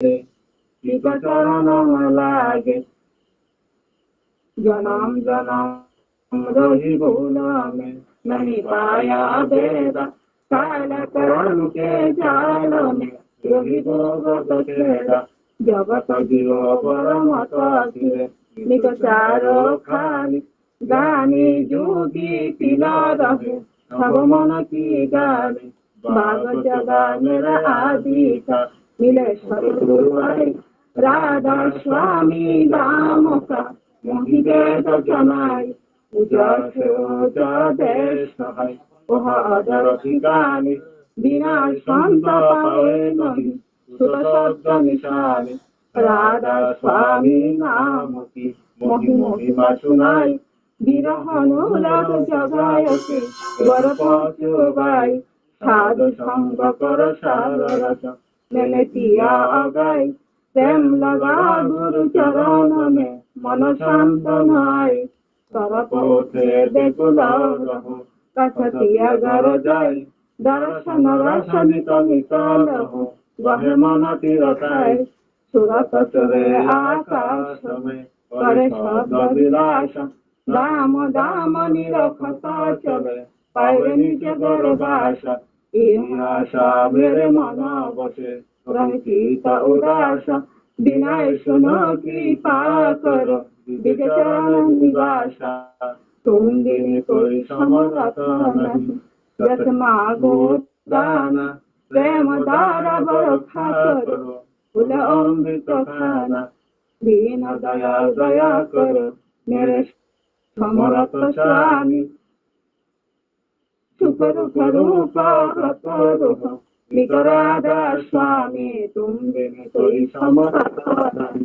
চিত চরণ লাগে জনম জনম রহি ভুলমে नहीं पाया वेदा काल करण के जाल में रही भोगत खेदा जगत जीव परमत गिरे निकचारो खाली गानी जोगी पिला रहे सब मन की गाली बाग जगा मेरा आदि का मिले सतगुरु राधा स्वामी राम का मोहि वेद जनाई देश है वह अदर ठिकाने बिना संत पाए नहीं सुत शब्द निशाने राधा स्वामी नाम की मोहि महिमा सुनाई विरह अनुराग जगाय के वर पहुँचवाई साधु संग कर सार रस मैंने किया अगाई प्रेम लगा गुरु चरण में मन शांत नाई सरपोथे बेकुलाव रहो कथतिया गर जाय दर्शन रसनित निकाल हो वह मन तीरथाय सुरत चरे आकाश में करे शब्द विलास दाम दाम निरखता चले पावे निज गर्भास आशा मेरे मन बसे रहित उदास विनय सुनो कृपा करो विचरण निवासा तुम दिन कोई समरथ नहीं जस मागो दाना प्रेम दारा बरखा करो फूल अमृत खाना दीन दया दया करो मेरे समरथ स्वामी सुकर रूपा करो निकराधा स्वामी तुम दिन कोई समरथ नहीं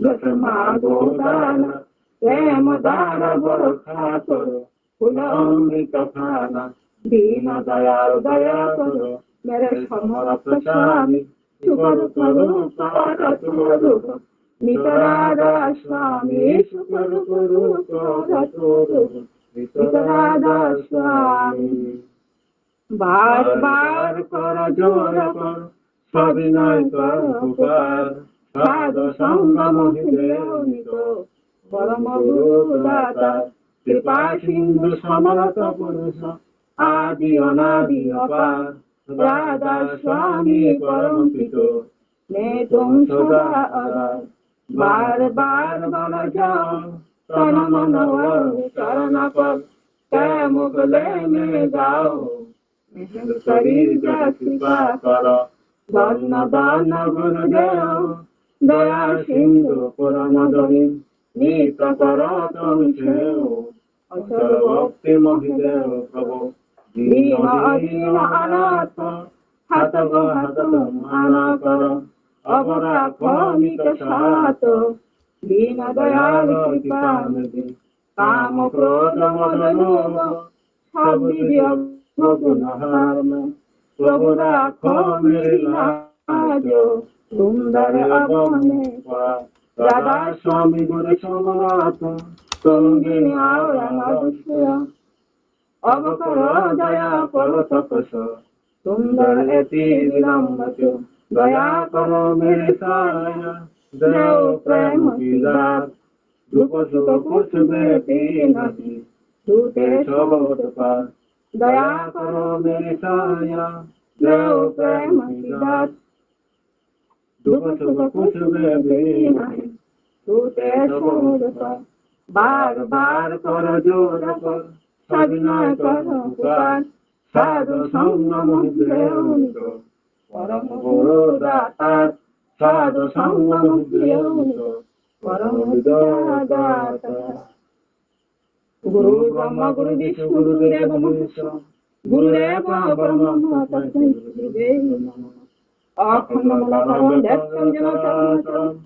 जस मागो दाना प्रेम दाना बरखा करो फूल अमृत खाना दीन दया दया करो मेरे समरथ स्वामी सुकर रूपा करो निकराधा स्वामी सुकर रूपा निकराधा स्वामी बार बार कर जोर कर सविनय कर पुकार साधु संग मोहिदेवनित परम गुरु दाता कृपा सिंधु समरथ पुरुष आदि अनादि अपार राधा स्वामी परम पितो मैं तुम सदा अरर बार बार बन जाओ तन मन चरण पर कै मुगले में जाओ शरीर का कृपा करो धन दान गुरुदेव दया सिंधु पुरम धनी नित करो तुम सेव अचल भक्ति मोहिदेव प्रभु दीन अधीन अनाथ हाथ हाथ माना करो अब राखो नित साथ दीन दयाल कृपा निधि काम क्रोध मद लोभ सब विद्य गुण हार में प्रभु राखो मेरी लाज सुंदर अपने पास राधा स्वामी गुरु समरथ तुम दिन आओ अब करो दया करो तपस सुंदर अति विलम्ब दया करो मेरे साया देव प्रेम की रात दुख सुख कुछ बेटी नहीं झूठे सब पास दया करो मेरे साया देव प्रेम की रात दुख सुख कुछ बेटी नहीं झूठे सब पास बार बार करो जोर कर सविनय करो पुकार साधु संग मोहिदेवनित परम गुरु दाता साधु संग मोहिदेवनित परम विद्यादाता गुरु ब्रह्मा गुरु विष्णु गुरुदेव महेश्वर गुरुदेव ब्रह्म तस्मै श्री नमः अखंडमण्डलं दैत्यं जनार्दनं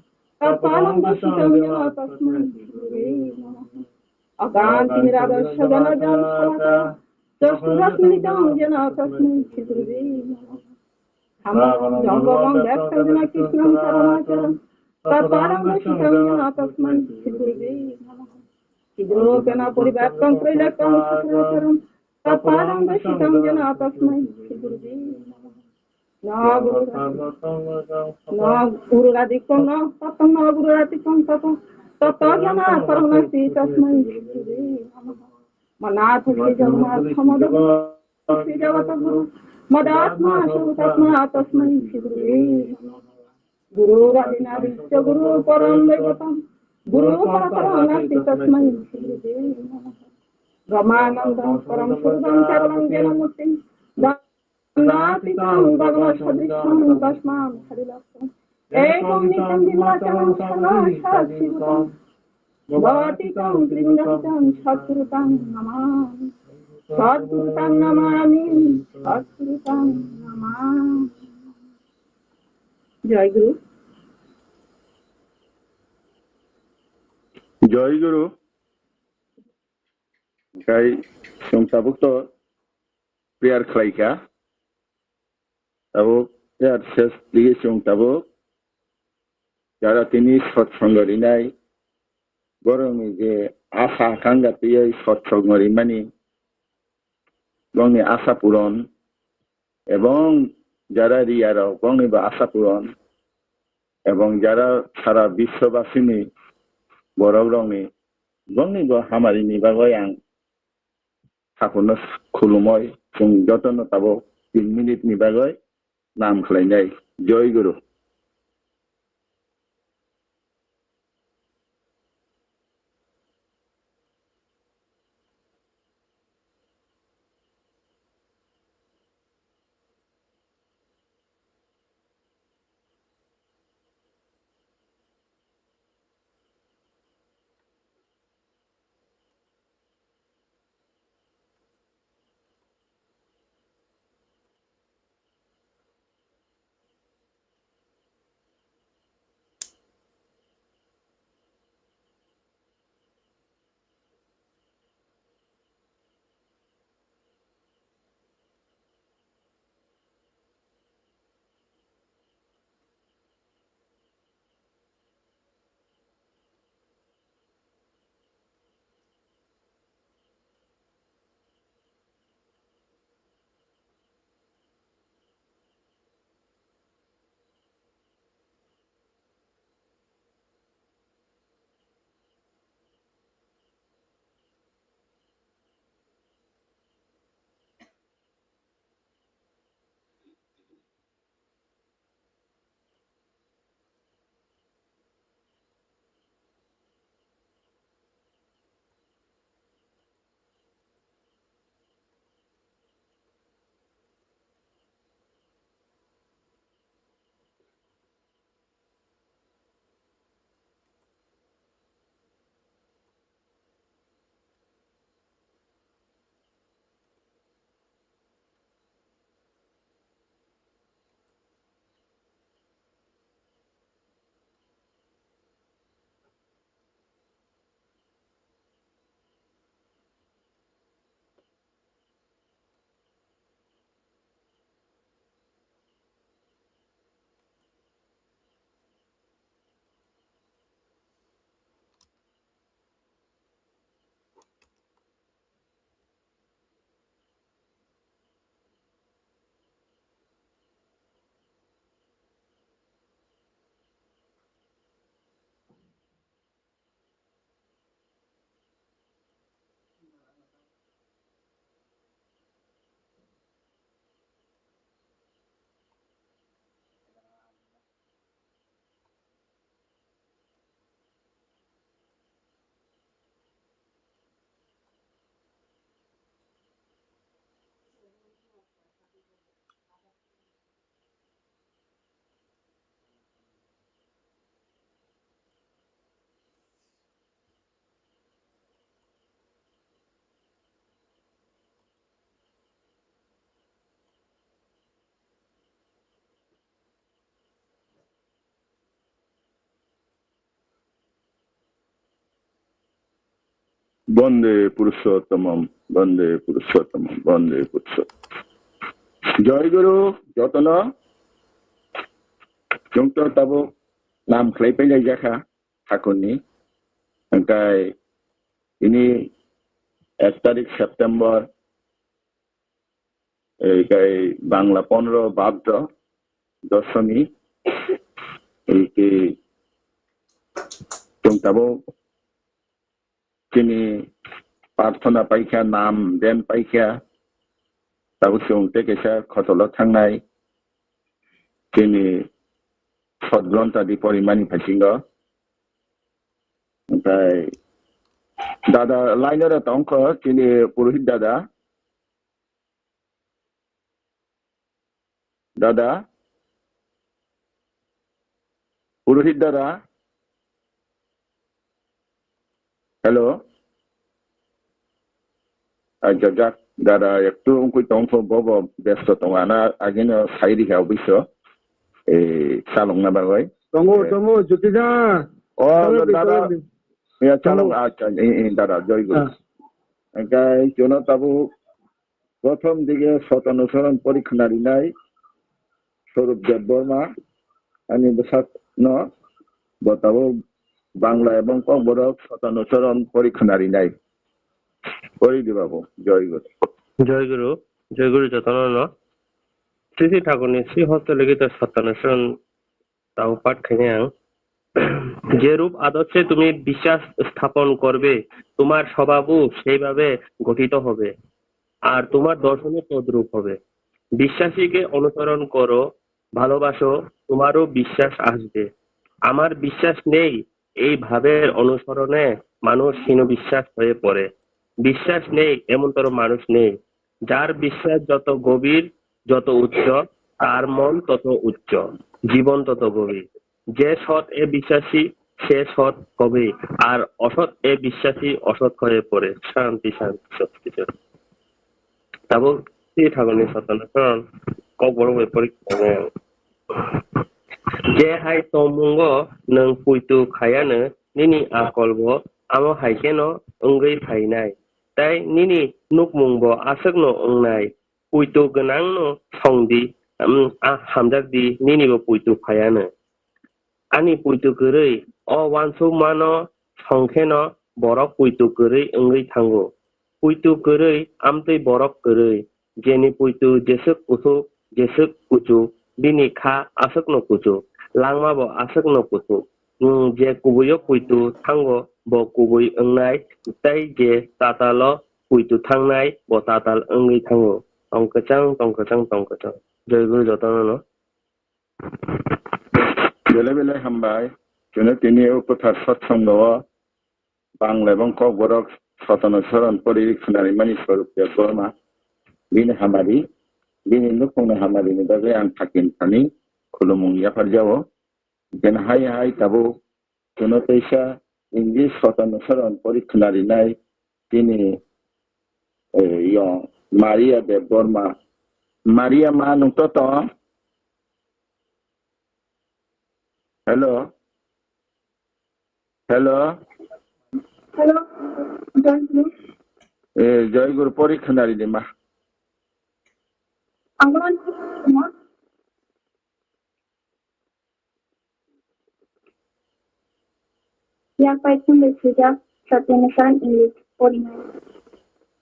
तत्पालं वशिष्ठं जनार्दनं तस्मै श्री नमः अकांति निरादर्श जनजन चक्षुरस्मितं जनार्दनं तस्मै श्री नमः हम जंगमं दैत्यं जना कृष्णं शरणं तत्पालं वशिष्ठं जनार्दनं तस्मै श्री नमः चिद्रूपेण परिव्याप्तं त्रैलोक्यं चराचरं तत्पालं वशिष्ठं जनार्दनं तस्मै श्री नमः Na Guru Radikam na Tatam na Guru Radikam Tatam Tatajana Paramasi Tasmai Manat Jagannath Hamada Javata Guru Madatma Shutatma Tasmai Shri Guru Radinadi Guru Param Guru Param Tasmai Shri Ramanandam Param Sudam Charanam Janamutim Natikam Bhagavad Sadrisham Dashmam Harilasam Ekam Nitam Dimacham Saraswati Bhatikam Trindatam Satrutam Namam Satrutam Namami Satrutam Namam Jai Guru Jai Guru Kai Sung Tabuk to Prayer Klaika Tabuk Prayer Ses Dige Sung Tabuk Jara Tini Satsang Nai Borong je Asa Kanga Tia Satsang Mani Gongi Asa Puron Ebong Jara Riara Gongi Ba Asa Puron Ebong Jara Sara Biswabasini Borong Gongi Ba Hamari ni Bagoyang THAKUR Khulumoy Sung Jotono Tabuk 3 minute ni Bagoy Nam 𝔻𝕬𝕤𝕤 Jai Guru Bande Purushottamam Bande Purushottamam Bande Purushottamam Jai Guru Jotono Chúng tôi Tabuk Nam 𝔻𝕬𝕤𝕤 THAKUR ni Angkai ini 1 তারিখ September এই Bangla 15 Bhadra দর্শনী এই চংটাবো তিনি প্রার্থনা পাইখা নাম দেন পাইখা তাবো চংতে কেসা খতল থাंनाय তিনি সদগ্রন্থাদি পরিমাণি ফাইसिंग ओमफ्राय दादा लाइनर तंख তিনি পুরোহিত দাদা দাদা পুরোহিত দাদা হ্যালো আচ্ছা যাক দাদা একটু উনকুই তংখ বব ব্যস্ত তঙানা আগেনো সাইরি হাও বিশ এই সালং না বাগৈ তমো জ্যোতিদা ও দাদা ya চালং আচ্ছা এই দাদা জয় গুরু গাই জন তাবু প্রথম দিকে শতানুসরণ পরীক্ষারি নাই স্বরূপ দেববর্মা আমি বসাত ন বতাবো বাংলা এবং কবরক শতানুসরণ পরীক্ষারি নাই পরি দিবাবো জয় গুরু জয় গুরু যতন শ্রী শ্রী ঠাকুরনি শ্রী হস্তলিখিত শতানুসরণ তাও পাঠ খাইনে আং যে রূপ আদর্শে তুমি বিশ্বাস স্থাপন করবে তোমার স্বভাবও সেইভাবে গঠিত হবে আর তোমার দর্শনও তদ্রূপ হবে। বিশ্বাসীকে অনুসরণ করো, ভালোবাসো, তোমারও বিশ্বাস আসবে। আমার বিশ্বাস নেই এই ভাবের অনুসরণে মানুষ হীন বিশ্বাস হয়ে পড়ে। বিশ্বাস নেই এমনতর মানুষ নেই। যার বিশ্বাস যত গভীর যত উচ্চ তার মন তত উচ্চ, জীবন তত গভীর। যে সৎ এ বিশ্বাসী সে সৎ হবে, আর অসৎ এ বিশ্বাসী অসৎ হয়ে পড়ে। শান্তি শান্তি সবকিছু তারপর শ্রী ঠাকুরনি শতানুসরণ বড় পরীক্ষা যে হাই তমুঙ্গ নং পুইতু খায়ানো নিনি আকলব আমো হাইকেনো ওंगै फाइनाय তাই নিনি নুকমুংব আসকনো ওंनाय পুইতু গনাংনো সংদি হামজাকদি নিনিবো পুইতু ফায়ানো আনি পুইতু গरै অ वानसु मानो সংখেনো বরক পুইতু গरै ওंगै थांगो পুইতু গरै আমতৈ বরক গरै जेनि पुइतु जेसक कुसु जेसक कुचु बिनि खा आसकनो कुचु लांमाबो आसकनो कुचु जे कुबुयो पुइतु थांगो बो कुबुय ओंनाय ताई जे ताताल पुइतु थांनाय बो ताताल ओंगै थांगो तंकचां जय गुरु যতন বেলে বেলে হামবাই জন্য তিনি উপথার সৎসঙ্গ বাংলা এবং কবরক শতানুসরণ পরীক্ষারি মানি স্বরূপ Debbarma Bini Hamari, Bini Nukhung Hamari ni bagai ang takin tani kulumung yapar jawo. Dan hai tabu kuno teisa English শতানুসরণ পরীক্ষারি নাই তিনি yung Mariya Debbarma. Mariya ma nung toto. Hello. Joy Guru পরীক্ষারি ni ma. Yang paling berbeda Satyanusaran English Parimal.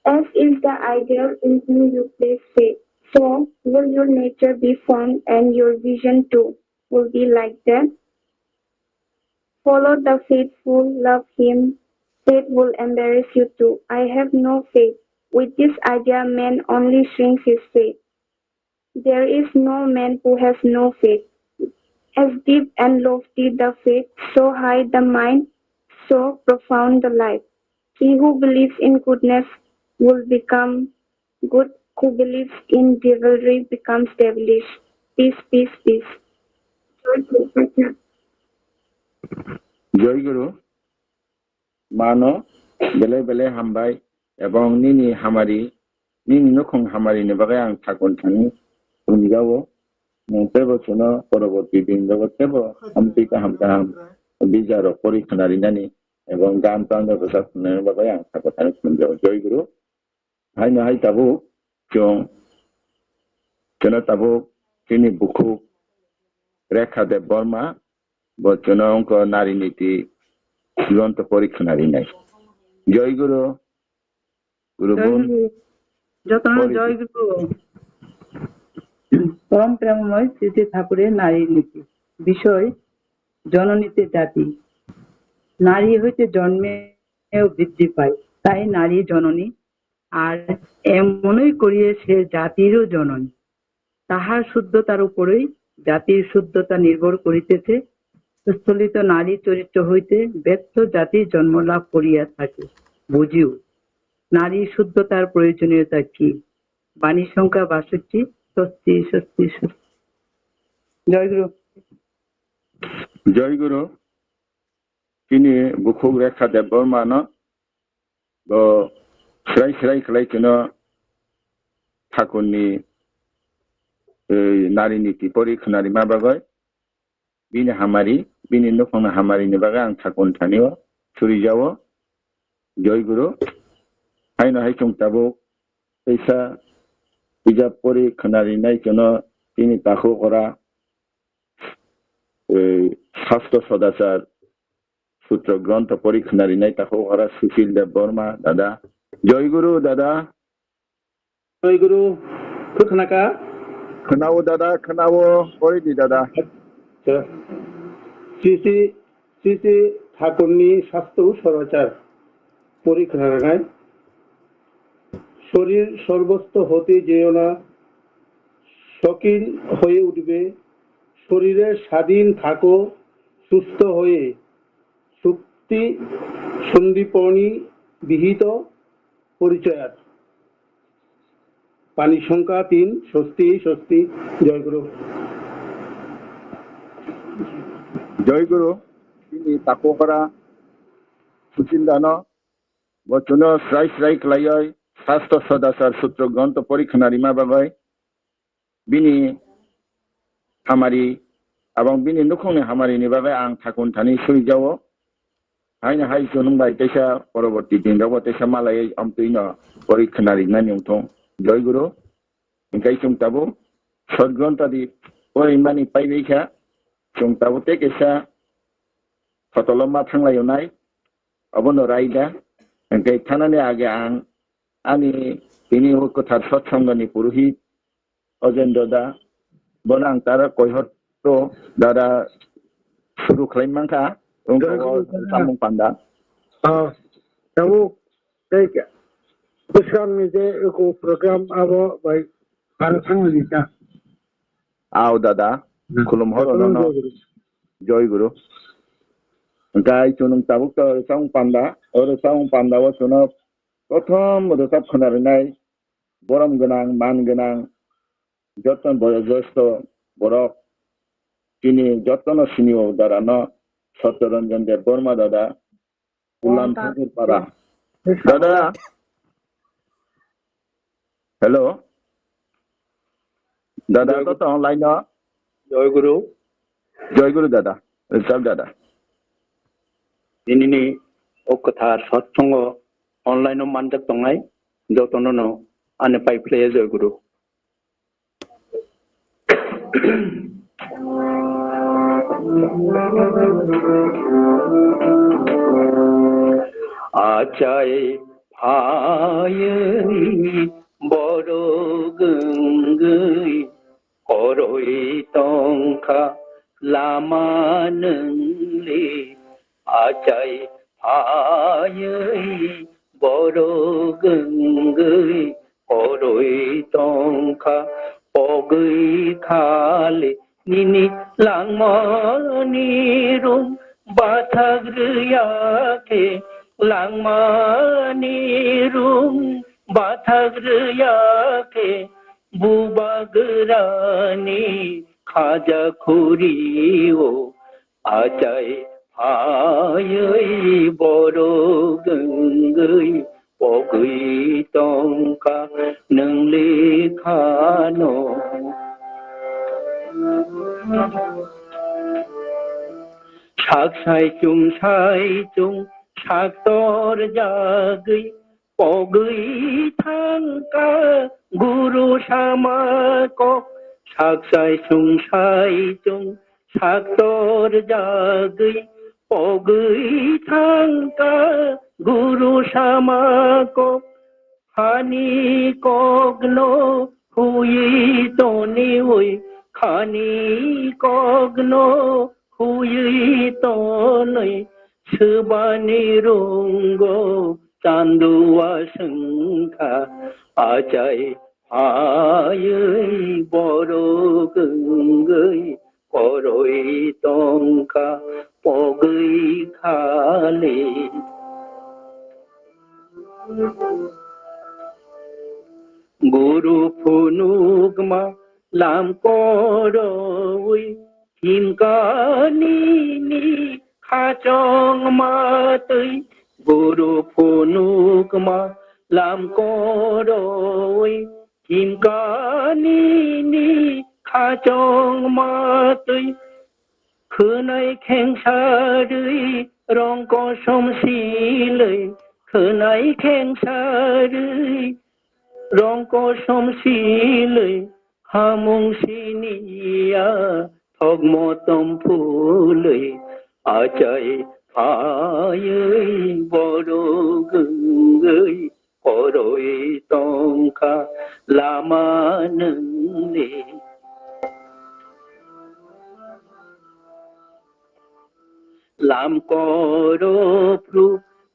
As is the ideal in whom you place faith, so will your nature be formed and your vision too will be like that. Follow the faithful, love him, faith will embrace you too. I have no faith. With this idea man only shrinks his faith. There is no man who has no faith. As deep and lofty the faith, so high the mind, so profound the life. He who believes in goodness will become good, who believes in devilry becomes devilish. Peace, peace, peace. জয় গুরু মানো বেলে বেলে হামবাই এবং নিনি হামারি নিনি নুখুং হামারি ni bagai ang takon thani unigawo mungtebo chuno পরবর্তী দিন জগতেবো হামপিকা হামকাম বিজারো পরীক্ষারি নানি এবং গান প্রাণ প্রশাসনের বাবাই আং থাকো থানি শুনজো জয় গুরু হাই তাবু চন তাবু তিনি বুকু রেখা দেববর্মা বচন অঙ্ক নারী নীতি জীবন্ত পরীক্ষারি নাই জয় গুরু গুরু বোন জয় গুরু পরম প্রেমময় শ্রী শ্রী ঠাকুরের নারী নীতি। বিষয় জননীতে জাতি। নারী হইতে জন্মেও বৃদ্ধি পায়, তাই নারী জননী। আর এমনই করিয়ে সে জাতিরও জননী। তাহার শুদ্ধতার উপরেই জাতির শুদ্ধতা নির্ভর করিতেছে। স্থলিত নারী চরিত্র হইতে ব্যর্থ জাতি জন্মলাভ করিয়া থাকে। বুঝিও নারীর শুদ্ধতার প্রয়োজনীয়তা কি। বাণী সংখ্যা ৬২। স্বস্তি স্বস্তি স্বস্তি। জয়গুরু। জয়গুরু তিনি বুকুং রেখা দেববর্মান 𝔻𝕬𝕦𝕦𝕦 𝔻𝕬𝕦𝕦 ঠাকুরনি नारी नीति परिखनारि माबागय बिनि हामारि बिनि नुखुं हामारिनि बागै आं थाकुन थानियो सुरिजावो जयगुरु हायनो हायचुंताबो पैसा बिजाब परिखनारि नायजोनो बिनि दाखु करा शास्त्र सदाचार सूत्र ग्रंथ परिखनारि नाय दाखु करा सुशील देबबर्मा दादा जयगुरु दादा जयगुरु खोनाका खोनावो दादा खोनावो परिदि दादा श्री श्री ठाकुरनि शास्त्र सदाचार परिखनाय शरीर सर्वस्थ होते जेओ ना शौकीन হয়ে উঠবে শরীরে স্বাধীন থাকো সুস্থ হয়ে শক্তি সন্দীপনী বিহিত পরিচয়াত পানি সংখ্যা ৩ স্বস্তি স্বস্তি জয়গুরু জয়গুরু তিনি তাকো করা সুচিন্দান বচন স্রাই স্রাই ক্লায় শাস্ত্র সদাচার সূত্র গ্রন্থ পরীক্ষানারি মাবাগয় बिनि हामारि आबां बिनि नुखुंनि हामारिनि बागै आं थाकुन थानि सुरिजावो हायनो हाय जोनुंबाय तैसा परवर्ती दिनावबो तैसा मालायै अमतैनो परीक्षानारि नानिउंथं जयगुरु ओंखाय जोंताबो सदग्रन्थादि परिमानि पाइबैखा जोंताबो तेकेसा फटलमा थांलायनाय अबनो रायदा ओंखाय थानानै आगे आं आंनि बिनि गोथार सत्संगनि पुरुहित अजेन्द्र दा बनang tara koihot to dara suruh klaim mangka untuk sambung panda. Kamu saya pesan meje eko program abo baik harusang lita. Aw dada kulum horono no joy guru. Engkai chunung tabuk to sang panda wa chuno prothom modosap khonarinai boram genang man genang যতন বয়োজ্যেষ্ঠ বরক তিনি যতন সিনিয় দাঁড়ানো সত্যরঞ্জন দেববর্মা দাদা উল্লাম ঠাকুর পাড়া দাদা hello দাদা কত অনলাইন জয়গুরু দাদা সব দাদা 𝔻𝕝𝕦𝕦 অকথার সৎসঙ্গ অনলাইন মানজাক দंनाय যতননো আনে পাইপ্লে জয়গুরু आचाय भाई बड़ो गंगै करई तंखा लामा नंगले आचाय भाई बड़ो गंगै करई तंखा पगै खाले निनि 𝔻𝕬𝕦𝕦 बाथाग्रोयाखे 𝔻𝕬𝕦𝕦 बाथाग्रोयाखे बुबागोरानि खाजा खुरियो आचाय भायै बड़ो गंगै पगै तंखा नोंले खानो साक्षायचुं साक्तर जागै पगै थांखा गुरु सामाको साक्षायचुं साक्तर जागै पगै थांखा गुरु सामाको हानि कग्नो হুই তনি ওই খানি কগ্নো হুই তনই সুবানি রঙ্গ চান্দুয়া সংখা আচাই আয় বড় গঙ্গই করই তংকা পগই খালে গুরু ফুনুগমা লাম করই হিমকানিনি খাচং মাতই গুরু ফুনুগমা লাম করই হিমকানিনি খাচং মাতই 𝔻𝕚𝕤𝕤𝕦𝕐𝕐 রঙ্ক সমশিলই 𝔻𝕚𝕤𝕤𝕦𝕐𝕐 রঙ্ক সমশিলই হামুংসিনিয়া থগমতম ফুলই আচাই আয়ই বড় গঙ্গই করই তংকা লামানন্দে লাম করো ফ্রু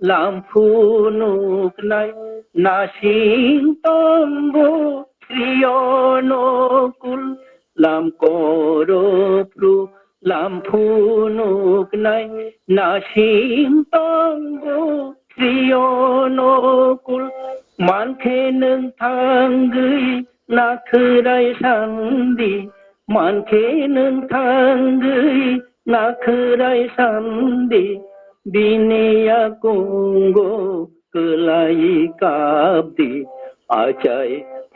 লাম ফুনুক নাই নাসিং তম্ব 𝔻𝕈 লাম করো ফ্রু লাম ফুনুক নাই নাসিং তম্ব 𝔻𝕈 মানখে নং থাঙ্গই নাখরাই সান্দি মানখে নং থাঙ্গই নাখরাই সান্দি বিনিয়া কুঙ্গো কলাই কাবদি আচাই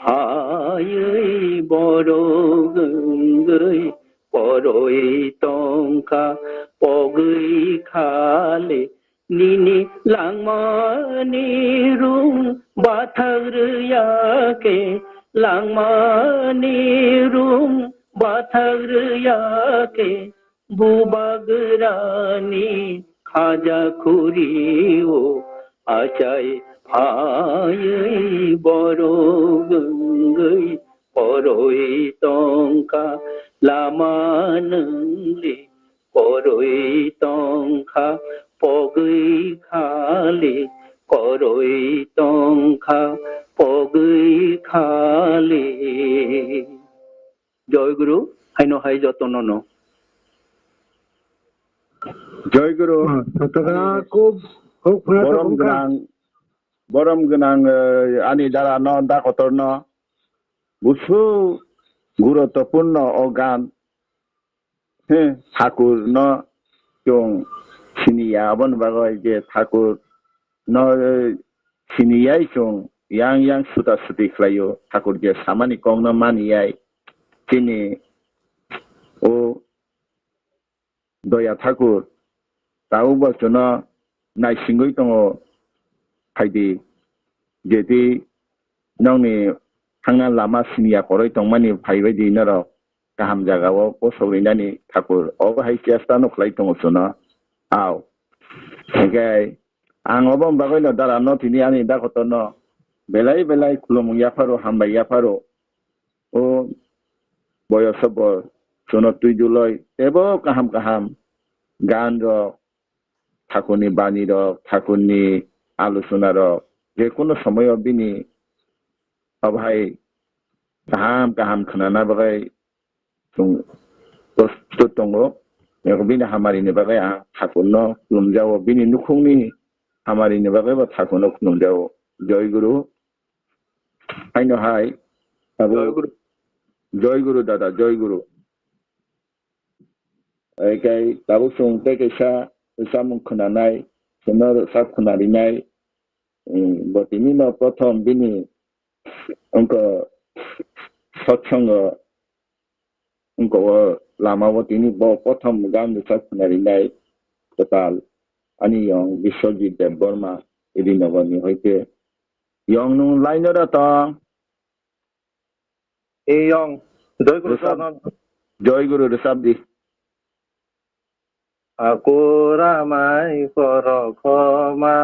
হায়ই বড় গঙ্গই করই তংকা পগই খালে নিনি লাংমানি রুং বাথাগ্রয়াকে লাংমানি রুং বাথাগ্রয়াকে বুবাগরানি খাজা খুরিও আচাই হায়ই বড় গঙ্গই করই তংকা লামানন্দে করই তংকা পগই খালে করই তংকা পগই খালে জয় গুরু হাইনো হাই যতন ন জয় গুরু বরম গনাং আনি দ্বারা ন দা কতর ন বুসু গুরুত্বপূর্ণ ও গান ঠাকুর ন চং সিনিয়া আবন বাগয় যে ঠাকুর ন সিনিয়াই চং yang yang sudah sudah kelayu ঠাকুর যে সামানি কং ন মানিয়াই তিনি ও দয়া ঠাকুর তাও বচন নাইসিংগই দङ ফাইদি जेदि नंनि थांना लामा सिनिया खरै दंमानि फाइबायदि नर गाहाम जागाव पसौरैनानि ठाकुर अबहाय केस्टा नखलाय दङसोन आव एगाय आं अबम बागैनो दारा न तिनि आनि दाखतन बेलाय बेलाय खुलुमयाफारो हामबायाफारो ओ बयसब सोन तुइ जुलय एबो गाहाम गाहाम गान र ठाकुरनि बानी र ठाकुरनि आलोचना र जेकुनु समय बिनि अबहाय गाहाम गाहाम खोनाना बागै दस्त दङ बिनि हामारिनि बागै आं ठाकुरनो खुलुमजावो बिनि नुखुंनि हामारिनि बागै बा ठाकुरनो खुलुमजावो जय गुरु आइनो हाय जय गुरु दादा जय गुरु एकाय दाबो संते कैसा सामुं खोनानाय सोनर सा खोनारिनाय बतिनि न प्रथम बिनि अंक सत्संग अंक लामावतिनि प्रथम गान सा खोनारिनाय टोटाल अनि यं बिश्वजित देबबर्मा इदि नगरनि हयते यं नु लाइनर त ए यं जय गुरु रसाबदि आकोरामाय कर क्षमा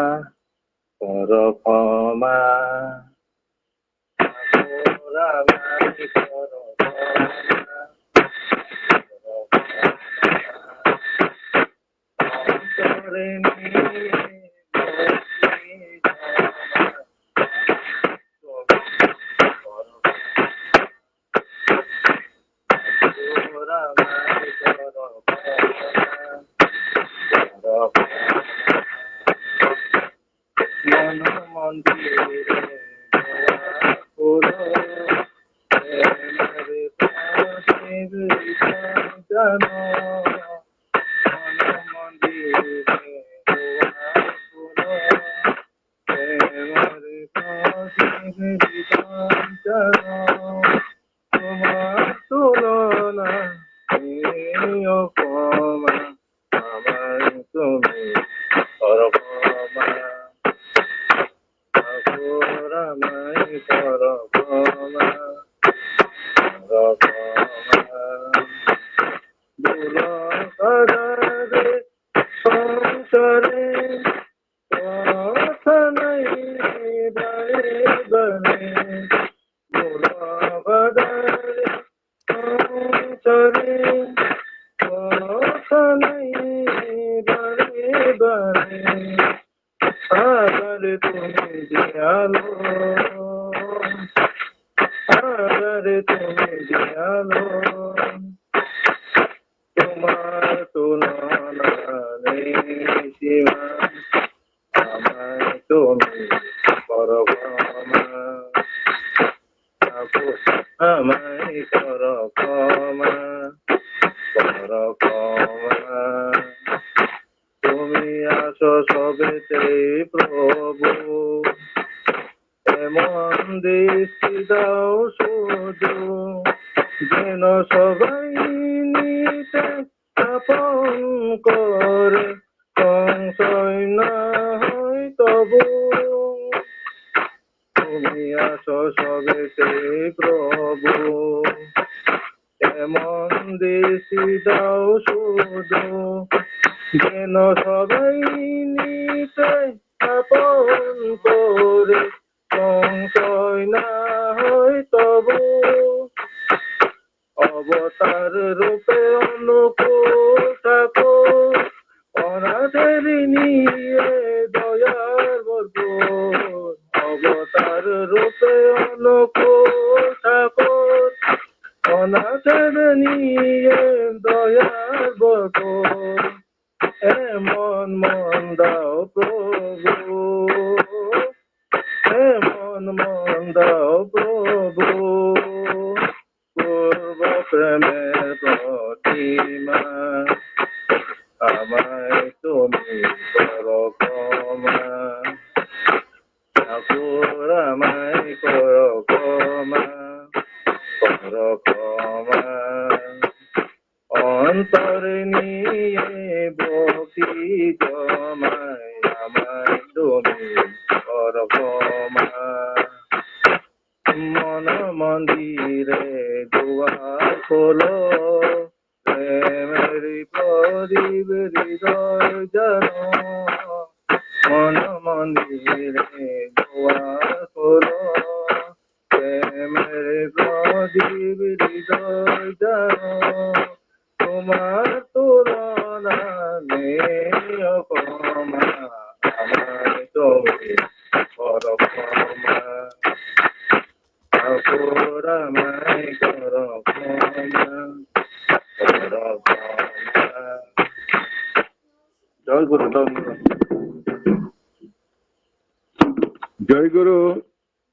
জয় গুরু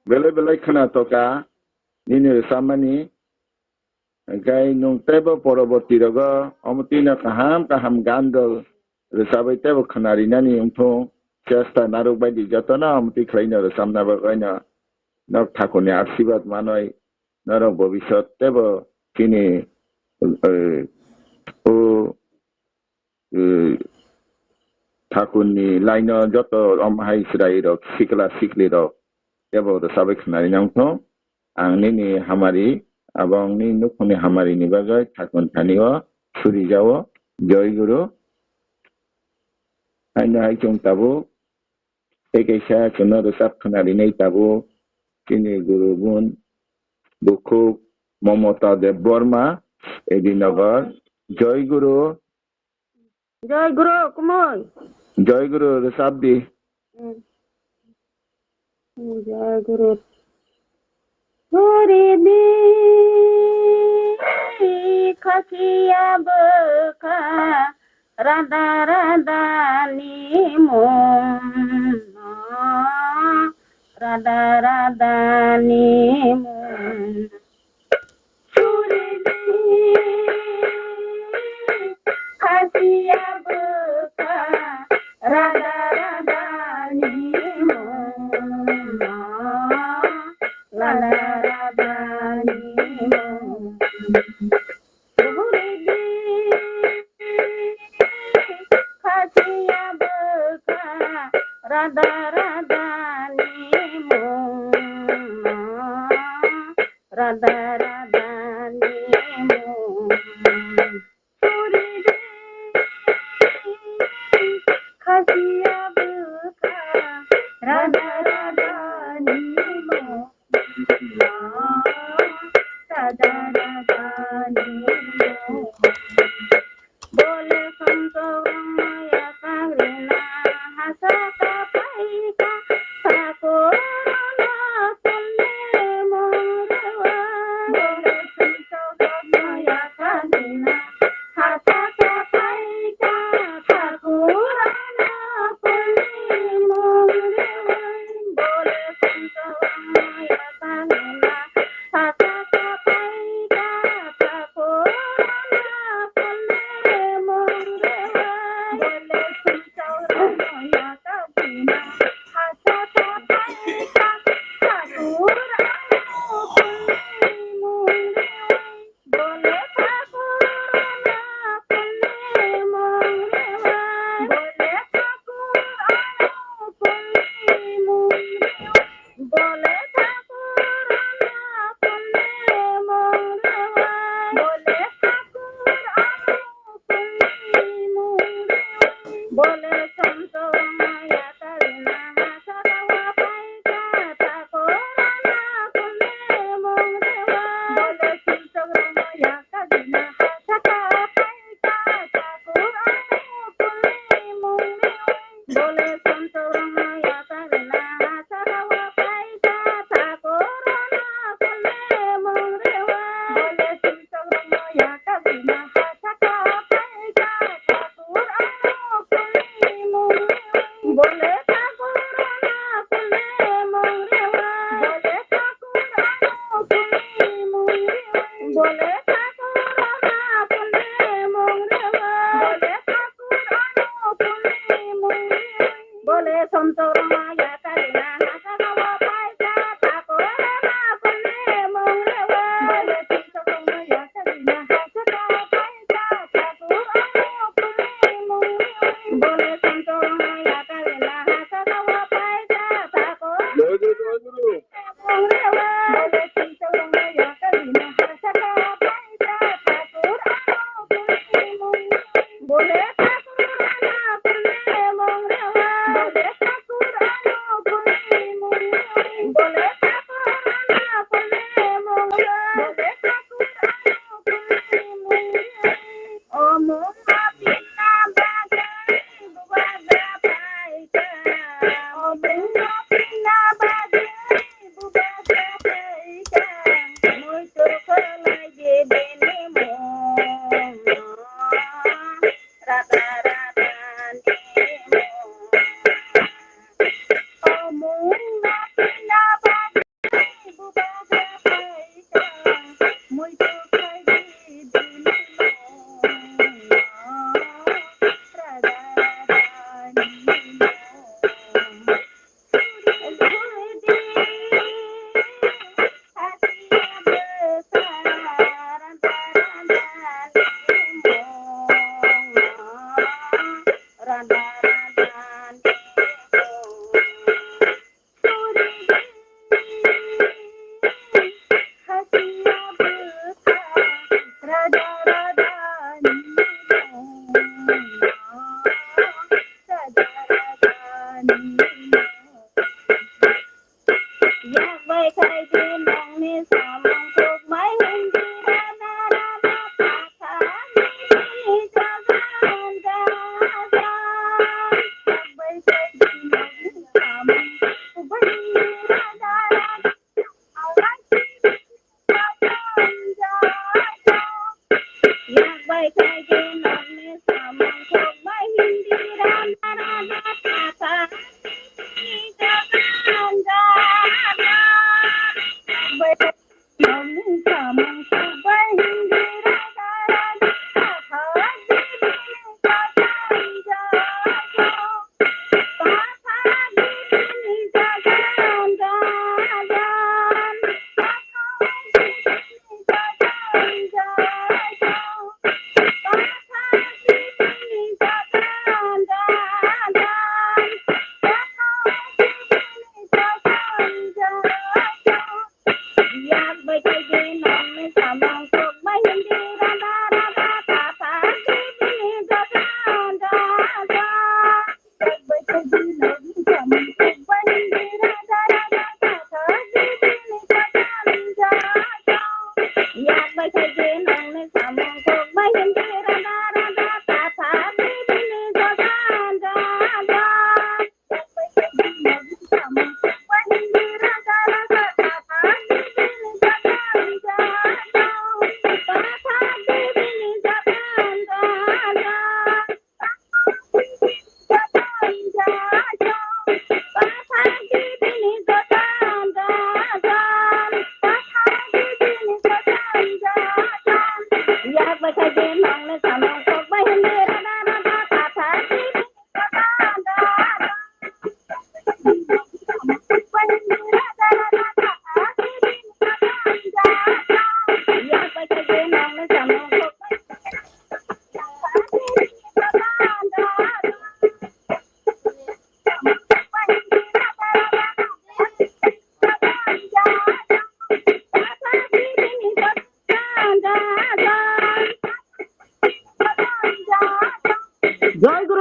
বেলে বেলে খনাতকা নিনি সামানি গাই নুংতেবো পরবর্তী রগ অমতিনা কাহাম কাহাম গান্দল রেসাবাই তেবো খনারিনানি উংথং চেষ্টা নারক বায়দি যতনা অমতি খ্লাইনা রেসামনা বাগাইনা নক ঠাকুরনি আশীর্বাদ মানয় নরক ভবিষ্যৎ তেবো কিনি ও ঠাকুরনি লাইন যত অমহাই সিরাই রক সিকলা সিকলি রক তেবো রেসাবাই খনারিনা উংথং आंनि हामारि आबंनि नुखुंनि हामारिनि बागै ठाकुर थानिओ सुरिजाओ जय गुरु आइना हाइचुं ताबु एकेसा चुनो रसाब खनारिनै ताबु किनि गुरु गुन Nukhung Mamata Debbarma, Nagar. Jai Guru, জয় গুরু কুমার Jai Guru Rasabdi. জয় গুরু হরে দে খাকিয়া বকা রাধা রাধা নিমন রাধা রাধা নিমন হরে দে খাকিয়া বকা রাধা রাধা নিমন রাধা রাধা নিমন হরে দে খাকিয়া বকা রাধা রাধা নিমন রাধা রাধা নিমন হরে দে খাকিয়া বকা রাধা রাধা নিমন রাধা রাধা নিমন बोले संतोरमया कांग्रेना हसता पाइका ठाकुरना कुले मोरवा बोले संतोरमया कांग्रेना हसता पाइका ठाकुरना कुले मोरवा बोले संतोरमया कांग्रेना हसता पाइका ठाकुरना कुले मोरवा बोले संतोरमया कांग्रेना हसता पाइका ठाकुरना कुले मोरवा बोले ठाकुरना कुले मोरवा बोले ठाकुरना कुले मोरवा बोले ठाकुरना कुले मोरवा बोले ठाकुरना कुले मोरवा बोले संतोरमया कांग्रेना हसता पाइका ठाकुरना कुले मोरवा बोले संतोरमया कांग्रेना हसता पाइका ठाकुरना कुले मोरवा बोले संतोरमया कांग्रेना हसता पाइका ठाकुरना कुले मोरवा बोले संतोरमया कांग्रेना हसता पाइका ठाकुरना कुले मोरवा बोले ठाकुरना कुले मोरवा बोले ठाकुरना कुले मोरवा बोले ठाकुरना कुले मोरवा बोले ठाकुरना कुले मोरवा बोले संतोरमया कांग्रेना हसता पाइका ठाकुरना कुले मोरवा बोले संतोरमया कांग्रेना हसता पाइका ठाकुरना कुले मोरवा बोले संतोरमया कांग्रेना हसता Paika ठाकुरना Jai Guru, Jai Guru. Morwa बोले संतोरमया कांग्रेना हसता पाइका ठाकुरना कुले मोरवा बोले ठाकुरना कुले मोरवा बोले ठाकुरना कुले मोरवा बोले ठाकुरना कुले मोरवा बोले ठाकुरना कुले मोरवा ओ मोहा पिना बागरी बुबागा पाइका ओ मोहा पिना बागरी बुबागा पाइका मोय तोर खलाई दे देने मोन राधा राधा निमन ओ मोहा पिना बागरी बुबागा पाइका मोय तोर खलाई दे देने मोन राधा राधा निमन हरे दे खाकिया बका राधा राधा निमन राधा राधा निमन हरे दे खाकिया बका राधा राधा निमन राधा राधा निमन या बै खाइ दे नंनि सामं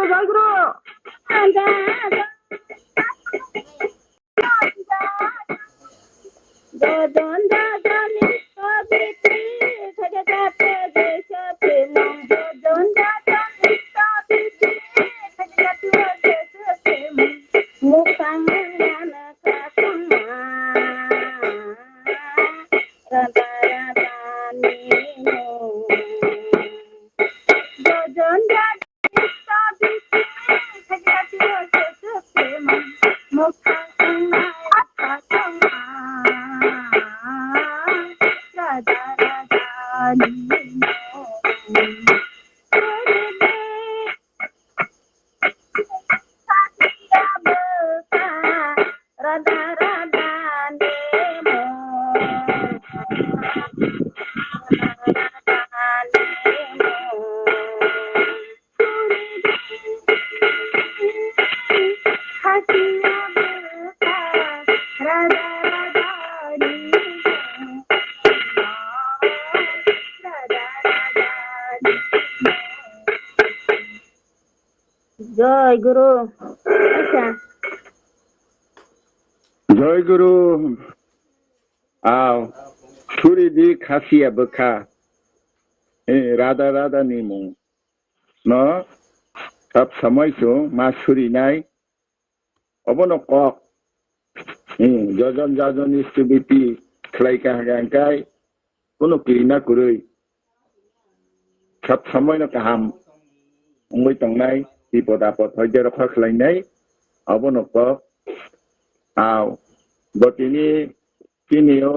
জয়গুরু জয় গুরু আচ্ছা জয় গুরু আও ছুরি দি খাসিয়া বখা রাধা রাধা নি মুং ন সব সময় সো মা ছুরি নাই অবন কক যজন যজন ইষ্টবিতি খ্লাইকা হাগাংকাই কোনো কিনা কুরুই সব সময় না কাহাম ওই তংনাই বিপদ আপদ হইতে রক্ষা খালাইনাই অবন কক আও গতিনি তিনিও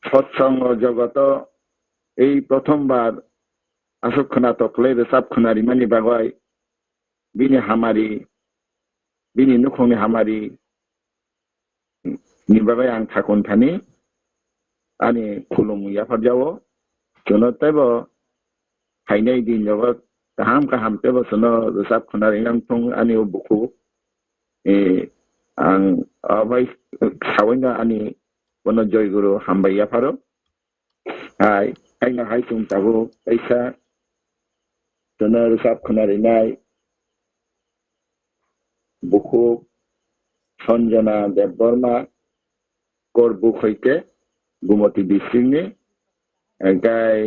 সৎসঙ্গ জগত এই প্রথমবার আসক্ষণা তকলে রেসাব খনারি মানি বাগাই বিনি হামারি বিনি নুখুং হামারি ni bagai ang thakun thani ani khulum ya phajao chono tebo hainai din jogot kaham tebo sono resap khonar inang thong ani buku ang abai sawinga ani bono joy guru hambai ya pharo hai aina hai tung tabu paisa sono resap khonar inai buku Ajendra Debbarma Korbu হইতে গুমতি ডিস্ট্রিক্টে গাই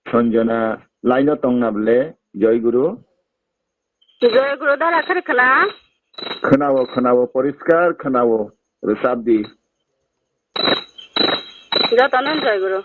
Sanjana line তংনাবলে জয়গুরু দ্বারা করে খেলা খনাবো পরিষ্কার খনাবো রসাবদি যতন জয়গুরু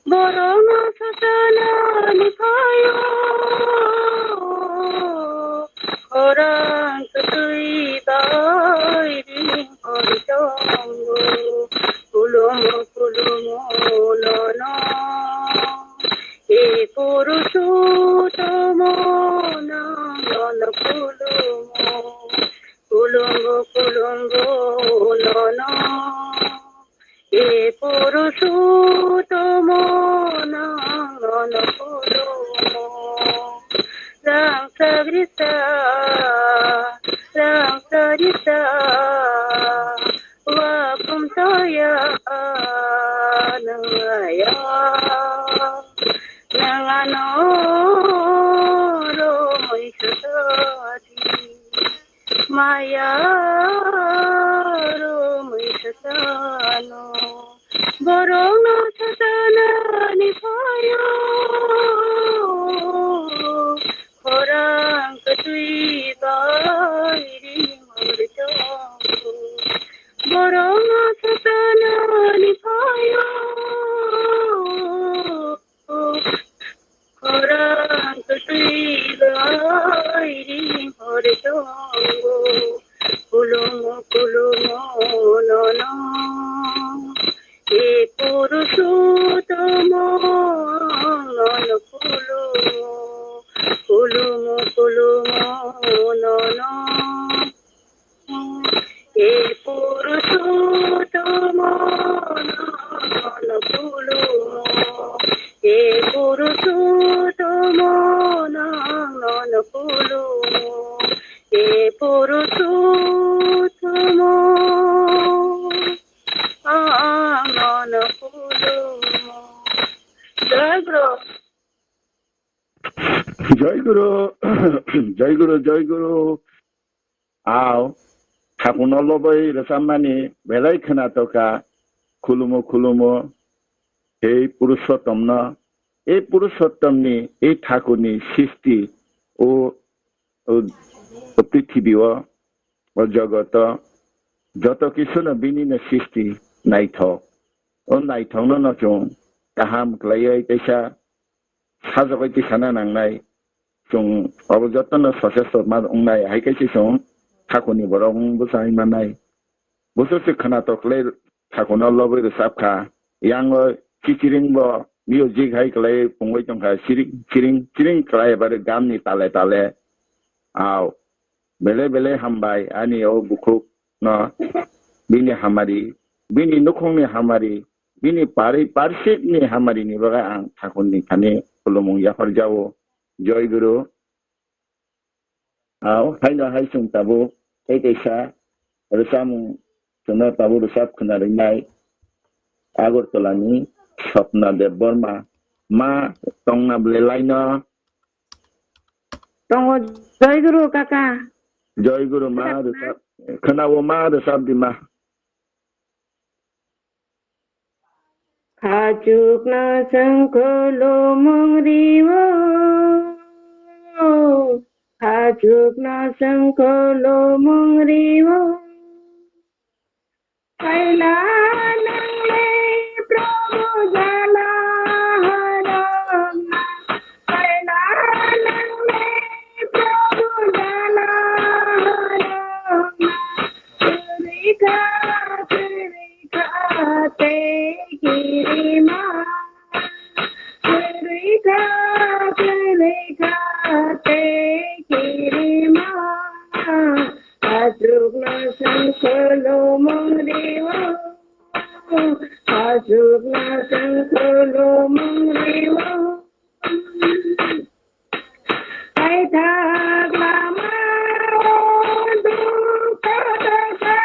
বরণ শোষণানি ভয় অরাঙ্ক তুই বাইরি হরিচঙ্গ কুলুম কুলুম লন এ পুরুষোত্তম নন্দন কুলুম কুলুঙ্গ কুলুঙ্গ লন এ পুরুষোত্তম নন্দন কুলুম রাম সগৃসা ওয়াকুম তয়া নয়া নঙানো রো মৈষাদি মায়া রো মৈষানো বরং শোষণানি ভয় অরাঙ্ক তুই বাইরি হরিচঙ্গ বরং শোষণানি ভয় অরাঙ্ক তুই বাইরি হরিচঙ্গ কুলুম কুলুম লন এ পুরুষোত্তম নন কুলুম কুলুম কুলুম লন এ পুরুষোত্তম নন কুলুম এ পুরুষোত্তম নন কুলুম এ পুরুষোত্তম নন কুলুম। জয় গুরু। জয় গুরু জয় গুরু জয় গুরু আও ঠাকুর লবৈ রসামানি বেলাই खोनातका खुलुमो खुलुमो हे पुरुषोत्तम न এই পুরুষোত্তমনি এই ঠাকুরনি সৃষ্টি ও পৃথিবী ও জগত যত কিছু না বিনিনো সৃষ্টি নাইথক ও নাইথকनो न जों गाहाम ख्लायै दैसा साजाबाय दैसाना नांनाय जों अबजतन ससेस मा उंनाय हायकायसे जों ठाकुरनि बरं बुसाय मानाय बोसोरसे खोनातकलै ठाकुरनो लबै रोसाबखा यांगो चिचिरिंबो मिउजिक हायकलै फंबाय जोंहा चिरिं चिरिं चिरिं क्लाय बारे गामनि ताले ताले आव बेले बेले हामबाय आनि ओ बुखुक न बिनि हामारि बिनि नुखुंनि हामारि बिनि पारि पारसिकनि हामारिनि बागै आं ठाकुरनि खानि खुलुमं याफरजावो जय गुरु आव हायना हाय जों ताबो हे दैसा रोसाम जोंना ताबो रोसाब खोनारैनाय आगरतलानि स्वप्ना देबबर्मा मा दंना ब्लेलायनो दङ जय गुरु काका। जय गुरु मा रोसाब खोनावो मा रोसाब दिमा खाजुकना संखलो मंगरिवो खाजुकना संखलो मंगरिवो कैला नंगले प्रभु जाला हरमना कैला नंगले प्रभु जाला हरमना रेखा ते गिरिमा रेखा ते गिरिमा आजुगना संखलो मंगरिवो आजुगना संखलो मंगरिवो ऐथा ग्लामा दुख दशा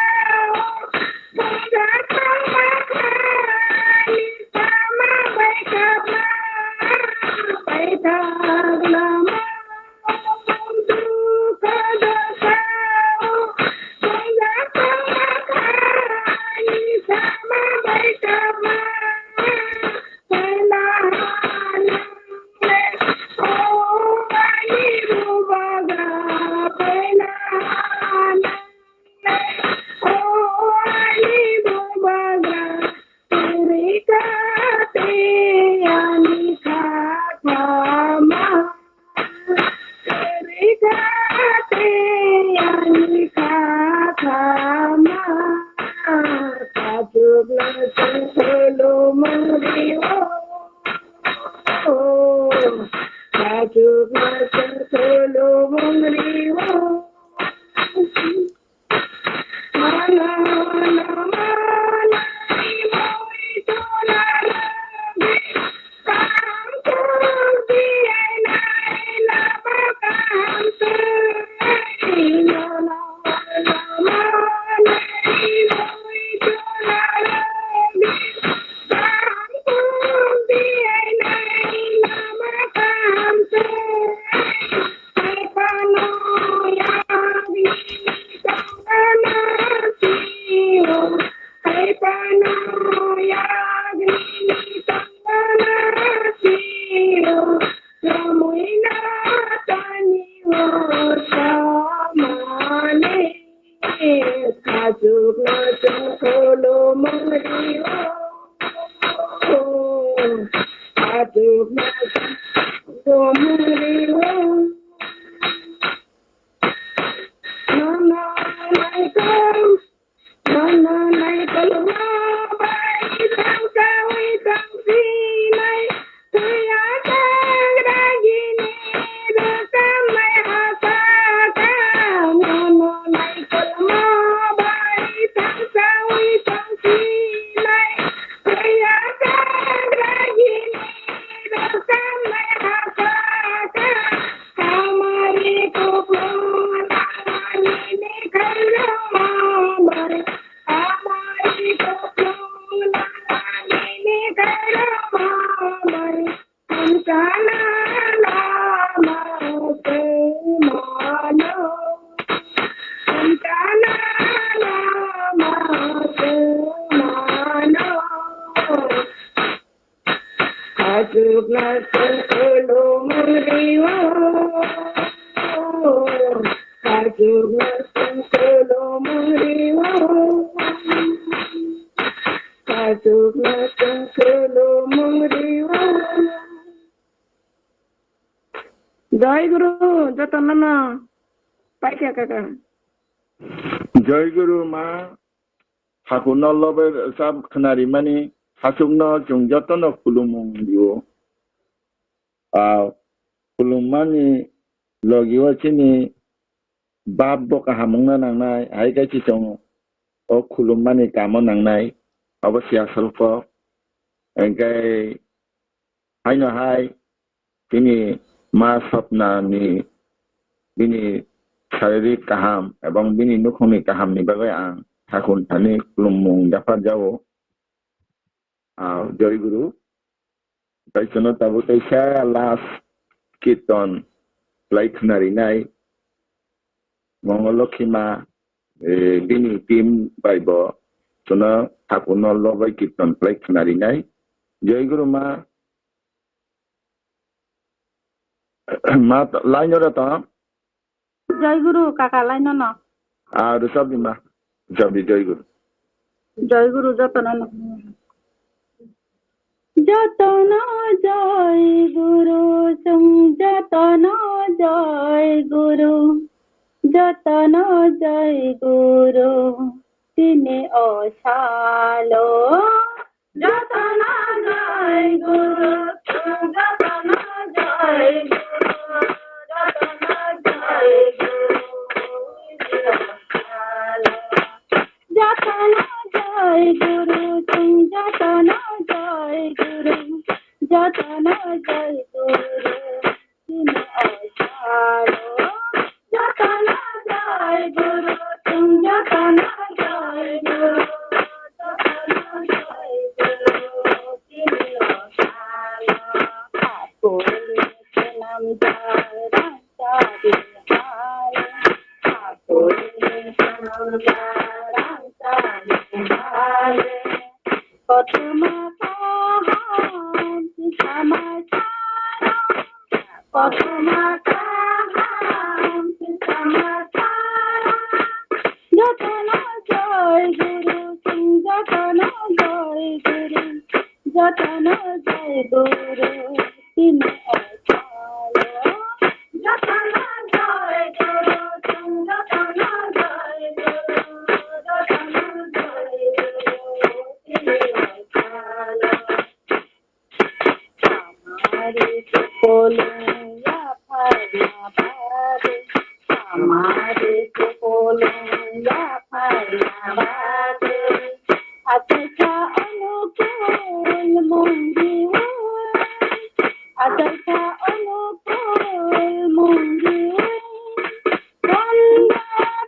জয় গুরু যত নানা পাইকা কাকা জয় গুরু মা ঠাকুর নল্লবের সাব খানারি মানে হাসুকন जों যতন খুলুমুঙ্গিও খুলুমানি লগিওচিনি बाप बका हामुंना नांनाय आइ गाइसि जों ओ खुलुममानि कामो नांनाय अबस्य सल्प एंगाय हायनो हाय बिनि मा सपनानि बिनि शारीरिक गाहाम एबं बिनि नुखुंनि गाहामनि बागै आं ठाकुर थानि खुलुममुं जाफा जाओ जय गुरु गाइसनो ताबो तैसा लास्ट कीर्तन लाइखनारिनाय मंगलखिमा बिनि टीम बाइबो सुना ठाकुर नल्लबाय कीर्तन लाइखनारिनाय जय गुरु मा लाइन रता জয় গুরু কাকা লাইন না আর সবই মা সবই জয় গুরু যত নানা যতন জয় গুরু যতন জয় গুরু যতন জয় গুরু তিনি অসালো যতন জয় গুরু যতন জয় গুরু যতন জয় গুরু যতন জয় গুরু যতন জয় গুরু যতন জয় গুরু তিনি অসালো যতন জয় গুরু যতন জয় গুরু যতন জয় গুরু তিনি অসালো ঠাকুরের নাম জয় রাজা বিহারে ঠাকুরের নাম জয় রাজা বিহারে কত মাতা সমাচার কত মাতা সমাচার যতন জয় গুরু যতন জয় গুরু যতন জয় গুরু তিনি অসালো যতন জয় গুরু যতন জয় গুরু যতন জয় গুরু তিনি অসালো Hamari Kolya Parimal Hamari Kolya Parimal Acha Anukul Mundi Acha Anukul Mundi Vande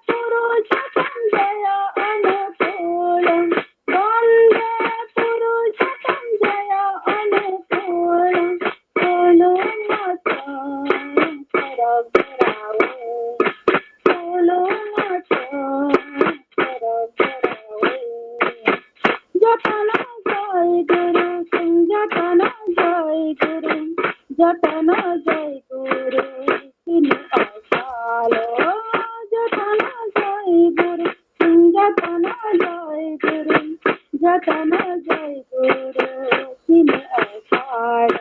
Purushottam Jaya Anukulam Vande Purushottam Jaya Anukulam Anumata Saraswati Anumata Saraswati Jatana Jai Guru Jatana Jai Guru Jatana Jai Guru 𝔻𝕚𝕐𝕐𝕐 Jatana Jai Guru Jatana Jai Guru Jatana Jai Guru 𝔻𝕚𝕐𝕐𝕐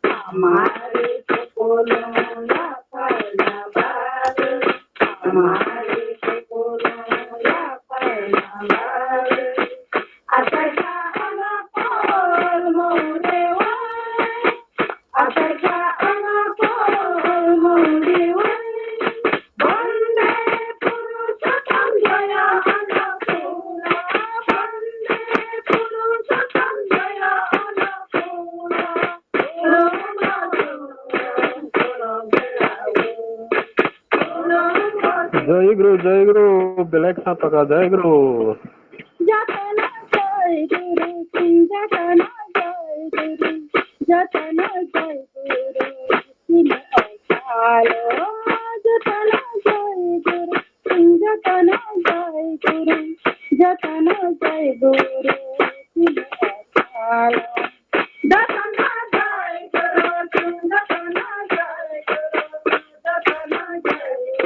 Hamari Kolya Parimal Hamari Kolya Parimal Acha Anukul Mundi Acha Anukul Mundi Vande Purushottam Jaya Anukula Vande Purushottam Jaya Anukula জয় গুরু বেলেগ সাতকা জয় গুরু Jatana Jai Guru Jatana Jai Guru Jatana Jai Guru 𝔻𝕚𝕐𝕐𝕐 Jatana Jai Guru Jatana Jai Guru Jatana Jai Guru 𝔻𝕚𝕐𝕐𝕐 Jatana Jai Guru Jatana Jai Guru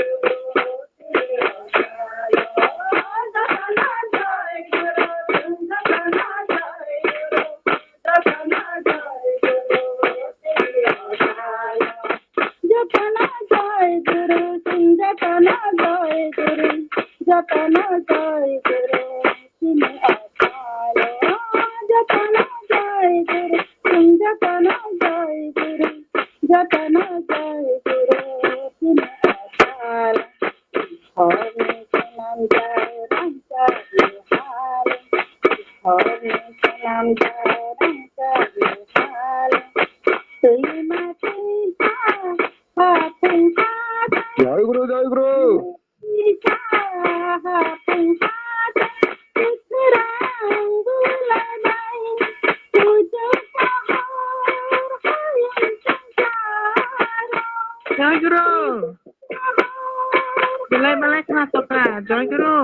Jatana Jai Guru Jatana Jai Guru Jatana Jai Guru Jatana Jai Guru 𝔻𝕚𝕐𝕐𝕐 Jatana Jai Guru Jatana Jai Guru Jatana Jai Guru 𝔻𝕚𝕐𝕐𝕐 Hare Salam Jai Ram Jai Hare Hare Salam Jai Ram Jai Hare 𝔻𝕚𝕐𝕐𝕐 জয় গুরু জয় গুরু জয় গুরু বেলায় বেলায় সাতকা জয় গুরু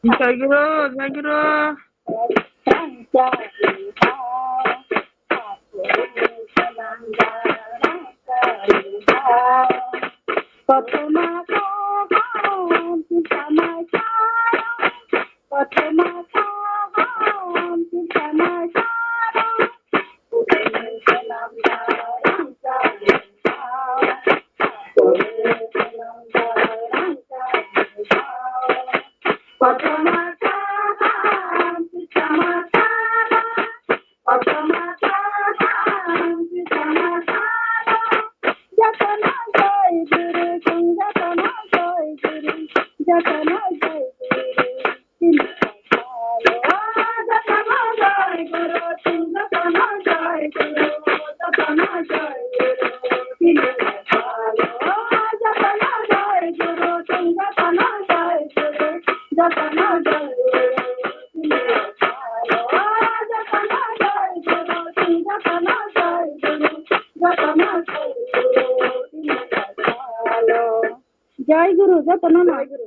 জয়গুরু জয়গুরু জয় গুরু যত না জয় গুরু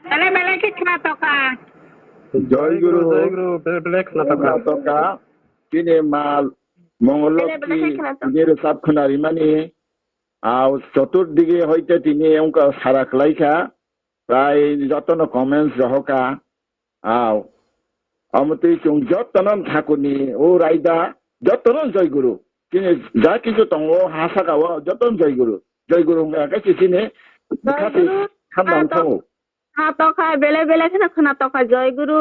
তাহলে বেলাকে খেলা টকা জয় গুরু জয়গুরু বেলেগ নাটকা নাটকা তিনি মাল মঙ্গলক্ষী তিনি সাতখনারি মানি চতুর্দিকে হইতে তিনি এমকা সারাক লাইখা প্রায় যতন কমেন্টস রহকা আমতে চুং যতন ঠাকুরনি ও রাইদা যতন জয় গুরু তিনি যা কিছু দङ হাসা গাও যতন জয় গুরু কাছে তিনি খাতে খান্দাং থাও খানাটকা বেলে বেলে খানাটকা জয় গুরু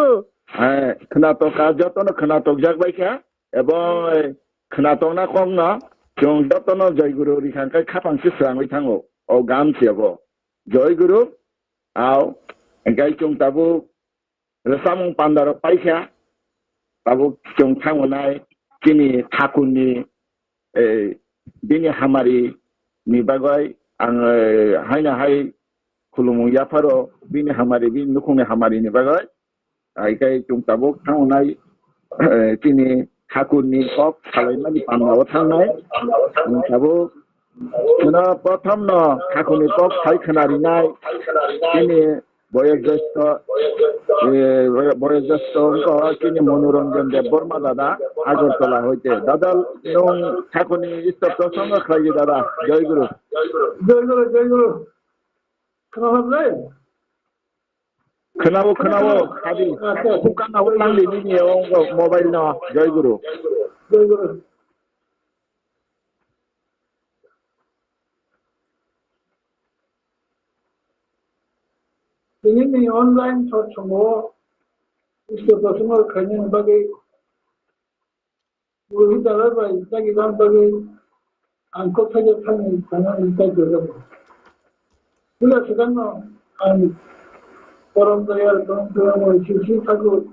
হ্যাঁ খানাটকা যতন খানাটক জাগবাইখা এবং খানাটক না কম না जों दत्तन जय गुरु रिखांखाय खाफांसो स्राङै थाङो औ गामसेबो जय गुरु आव गाय जों दाबो रसामं पान्दार पाइखा दाबो जों थांनाय दिनै ठाकुरनि दिनै हामारि नि बागै आङो हायनाहाय खुलुमो याफारो दिनै हामारि बि नुखुंनि हामारिनि बागै गाय जों दाबो थांनाय दिनै ठाकुरनि सब खालायमानि पान्दाराव थांनाय दाबो प्रथम न ठाकुरनि सब खाय खोनारिनाय दिनै बयोज्येष्ठ दिनै मनोरंजन देबबर्मा दादा आगरतला हইতে दादा नों ठाकुरनि इष्ट प्रसंग खालायो दादा जय गुरु खोनाबाय खोनाबो खादि दुकानाव लांलि नियाव मोबाइल न जय गुरु दिनैनि अनलाइन सत्संगआव इसोर दर्शनआव खायनो बागै बुहि दालाबाय जागिदां बागै आंखौ फायदो थांनो थांनानै जायगायाव बुला सिगांनो आं परम दयाल परम श्री ठाकुर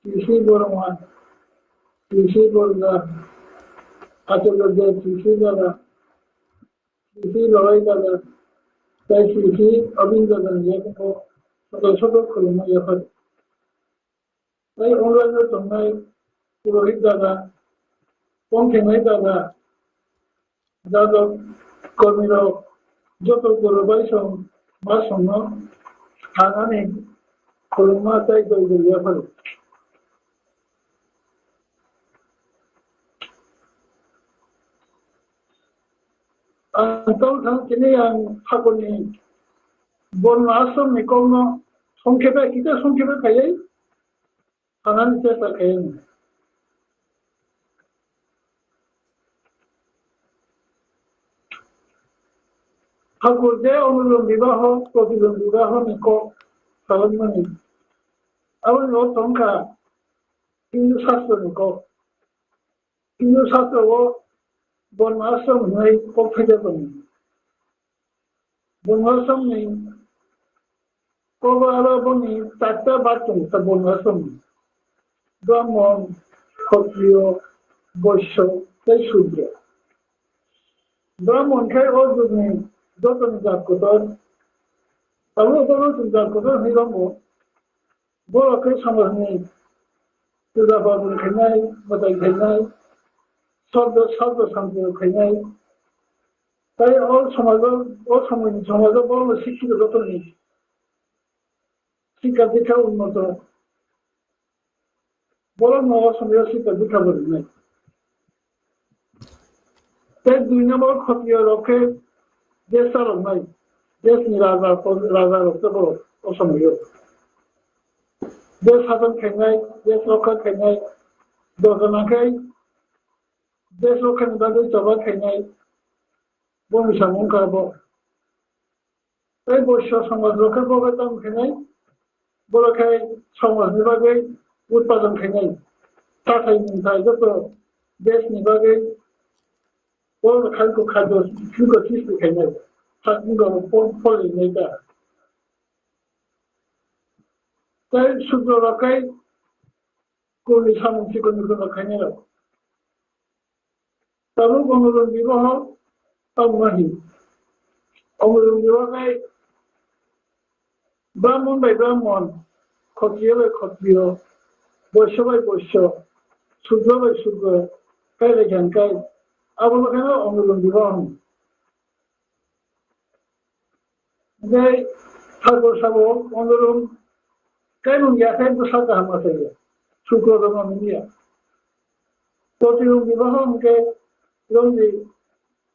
श्री बरमा श्री बरगा आचार्य देव श्री दादा श्री लड़ाई दादा তাই শ্রী অবিন্দন ইয়াকে ছোট খুলুম ইয়াফার তাই অনলাইনে তোমরাই পুরোহিত দাদা পঙ্খেমাই দাদা যাদব কর্মীরাও যত করবাই বা সঙ্গ থানানে খুলুমা তাই জয় ইয়াফার Antau thang kini yang hakuni bon asam ni kono songkebe kita songkebe kayai anan cesa kayai hakur de onulung bibaho protilung bibaho niko salam mani awan lo tongka Hindu sastra niko Hindu sastra wo bon asam nai kopfede bani bon asam ni koba bani tatta batung ta bon asam Brahman Kshatriya Vaishya tai Shudra Brahman kai ojuni dotan jakotar alo jakotar hirango bora kai samajni tuda babul khinai batai khinai शब्द शांति खाई ताई और समाज बहुत शिक्षित जतन नहीं শিক্ষা দীক্ষা উন্নত বড় নবসংখ্য শিক্ষা দীক্ষা বলি নাই তাই 2 নম্বর ক্ষত্রিয় রক্ষে দেশ চালনায় দেশनि রাজা রক্ষে বড় অসমীয় देश शासन खेलनाय देश रक्षा खेलनाय दजनाखै देश रक्षानि बागै सभा खेलनाय बंसा मुंखाबो बৈশ্য समाज रक्षा प्रगतन खेलनाय बरखाय समाजनि बागै उत्पादन खेलनाय थाखाय मोनथाय जत देशनि बागै बर खालखौ खाद्य सुखौ सृष्टि खेलनाय सातमुगा फलिनाय दा তাই শুক্র রক্ষায় কোনি সামুদ্রিক রক্ষায় তবে অনুরোধ বিবাহ অমহি অনুরোধ বিবাহে ব্রাহ্মণ বাই ব্রাহ্মণ ক্ষত্রিয় বাই ক্ষত্রিয় বৈশ্য বাই বৈশ্য শূদ্র বাই শূদ্র কাইলে জ্ঞানকাই আবলখানে অনুরোধ বিবাহ ঠাকুর শাবক অনুরোধ Kayak biasa itu saja masalah. Syukur dengan dia. Tapi yang dibahas ke yang di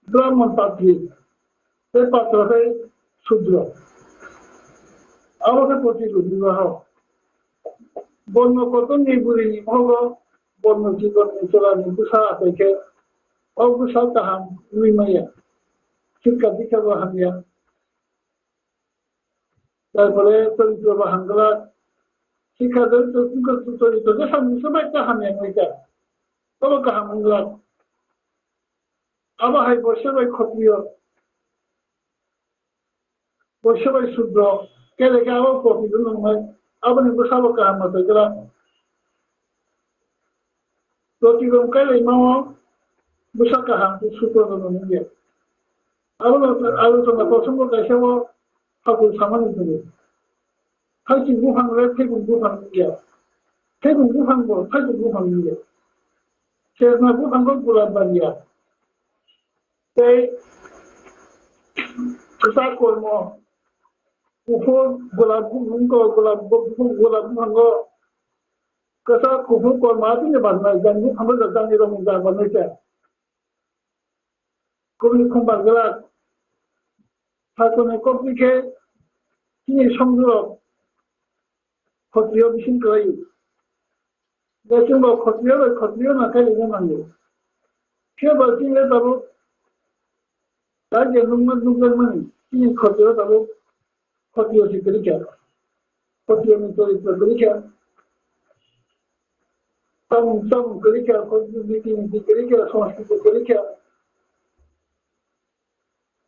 Brahman Patri, sepatra Sudra. Awak pasti itu dibahas. Bono kotor ni buri ni hoga, bono jiwa ni jalan ni besar apa ke? Awak besar taham 𝔻𝕗𝕗𝕗𝕗. Kita dikatakan dia. Daripada itu bahanlah. শিক্ষাদের চরিত যে সবাই কাহানি এটা তবে কাহামগুলা আবার হয় বৈশ্যবাই ক্ষত্রিয় বৈশ্যবাই শূদ্র কে লেখা আবার প্রতিদিন নয় আবার সব কাহাম মতো গেলাম প্রতিদিন কাইলে মাও বসা কাহাম সূত্র নিয়ে আবার আলোচনা প্রসঙ্গ গাইছেও ঠাকুর সামান্য করে 타이치 무한을 태국 무한이야. 태국 무한고 타이치 무한이야. 제가 무한고 불안반이야. 때 그사고 뭐 우호 골라부 문거 골라부 무한거 그사 구호 걸 마디네 만나 장이 한번 장이로 문자 만나자. 그리 콤바글라 사건의 컴플리케 이 성주로 ক্ষত্রিয় বিশিন কই দেখুন ক্ষত্রিয় না খাই জানেন কে বলছিলেন বাবু তার যে নুঙ্গল মানে কি ক্ষত্রিয় বাবু ক্ষত্রিয় শিক্ষা ক্ষত্রিয় চরিত্র পরীক্ষা সম পরীক্ষা নীতি পরীক্ষা সংস্কৃতি পরীক্ষা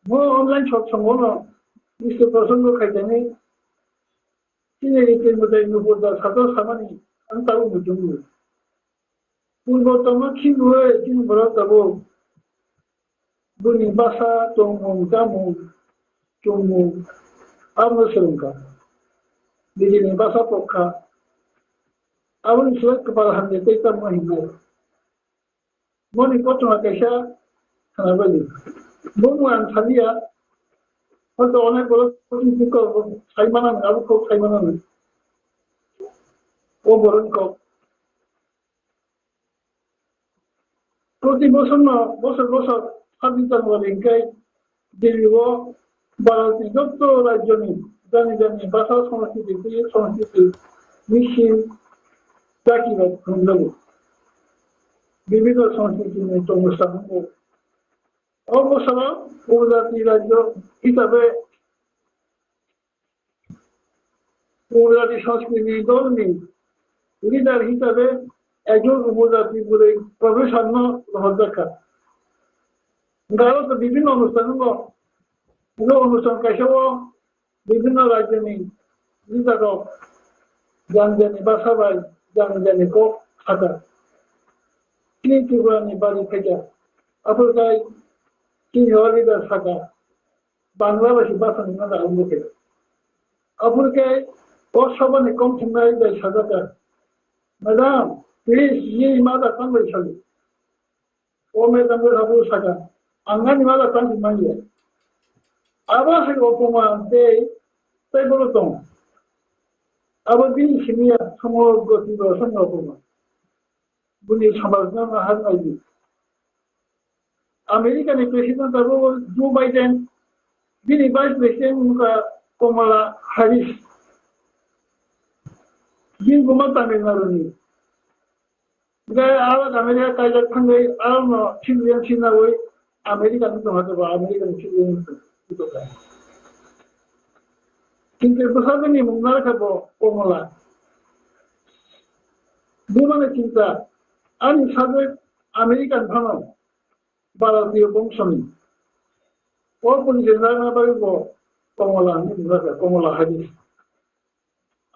মো অনলাইন সৎসঙ্গ না বিশ্ব প্রসঙ্গ খাইতেনি 𝔻𝕚𝕤𝕦𝕤𝕤 মধ্যে সাধু সামানি আমি তাও বুঝুন পূর্বতম খিগুয়ে যিনি বড় তাবো বুনি বাসা চংমুং জামুং চংমুং আমসংকা দিদিনি বাসা পক্ষা আবুল সুরত কপাল হামনে তেতা মহিমা মনি কতনা কাইসা খানাবালি বমুয়ান সালিয়া হয়তো অনেক বড় চিন্তিত সাইমানা আরো খুব সাইমানা ও বরণ কক প্রতি বছর বছর স্বাধীনতা বলেনকাই দিল্লিব ভারতের যত রাজ্য নেই জানি ভাষা সংস্কৃতি মিছিল জাতিবাদ সংযোগ বিভিন্ন সংস্কৃতি নিয়ে অনুষ্ঠান অবসর উপজাতি রাজ্য হিসাবে উপজাতি সংস্কৃতি দল নেই লিডার হিসাবে একজন উপজাতি বলে প্রফেশন গ্রহণ দেখা ভারতে বিভিন্ন অনুষ্ঠান কাছেও বিভিন্ন রাজ্য নেই লিডার জানি বাসাবাই জানি কক থাকা তিনি ত্রিপুরানি বাড়ি থেকে আপনার তিনি লিডার থাকা বাংলাভাষী ভাষা নিয়ে আরম্ভ করে আপনাকে অসবানে কম সময় দেয় সাজাটা ম্যাডাম প্লিজ ये मादा कम बैठल ओ मैडम रे बाबू सका अंगनी मादा कम मांगे आवाज को उपमान दे ते बोलो तो 아버지 힘이야 성호 것이고 성호구만 분이 참아서 한 거지. 아메리카의 프레시던트하고 조 바이든, 비니 바이스 프레시던트가 코말라 하리스, 빈 고마타메 나르니. 그러니까 아랍 아메리카 가이드 판거이 아랍 친구연 친나고이 아메리카는 좀 하자고 아메리카는 친구연 또 가. কিন্তু প্রসাদনী মুন্নার খাবো কমলা দুমানে চিন্তা আমি সাবেক আমেরিকান ভানো ভারতীয় বংশনী অপরিচয় জানা পারিব কমলা কমলা হাজির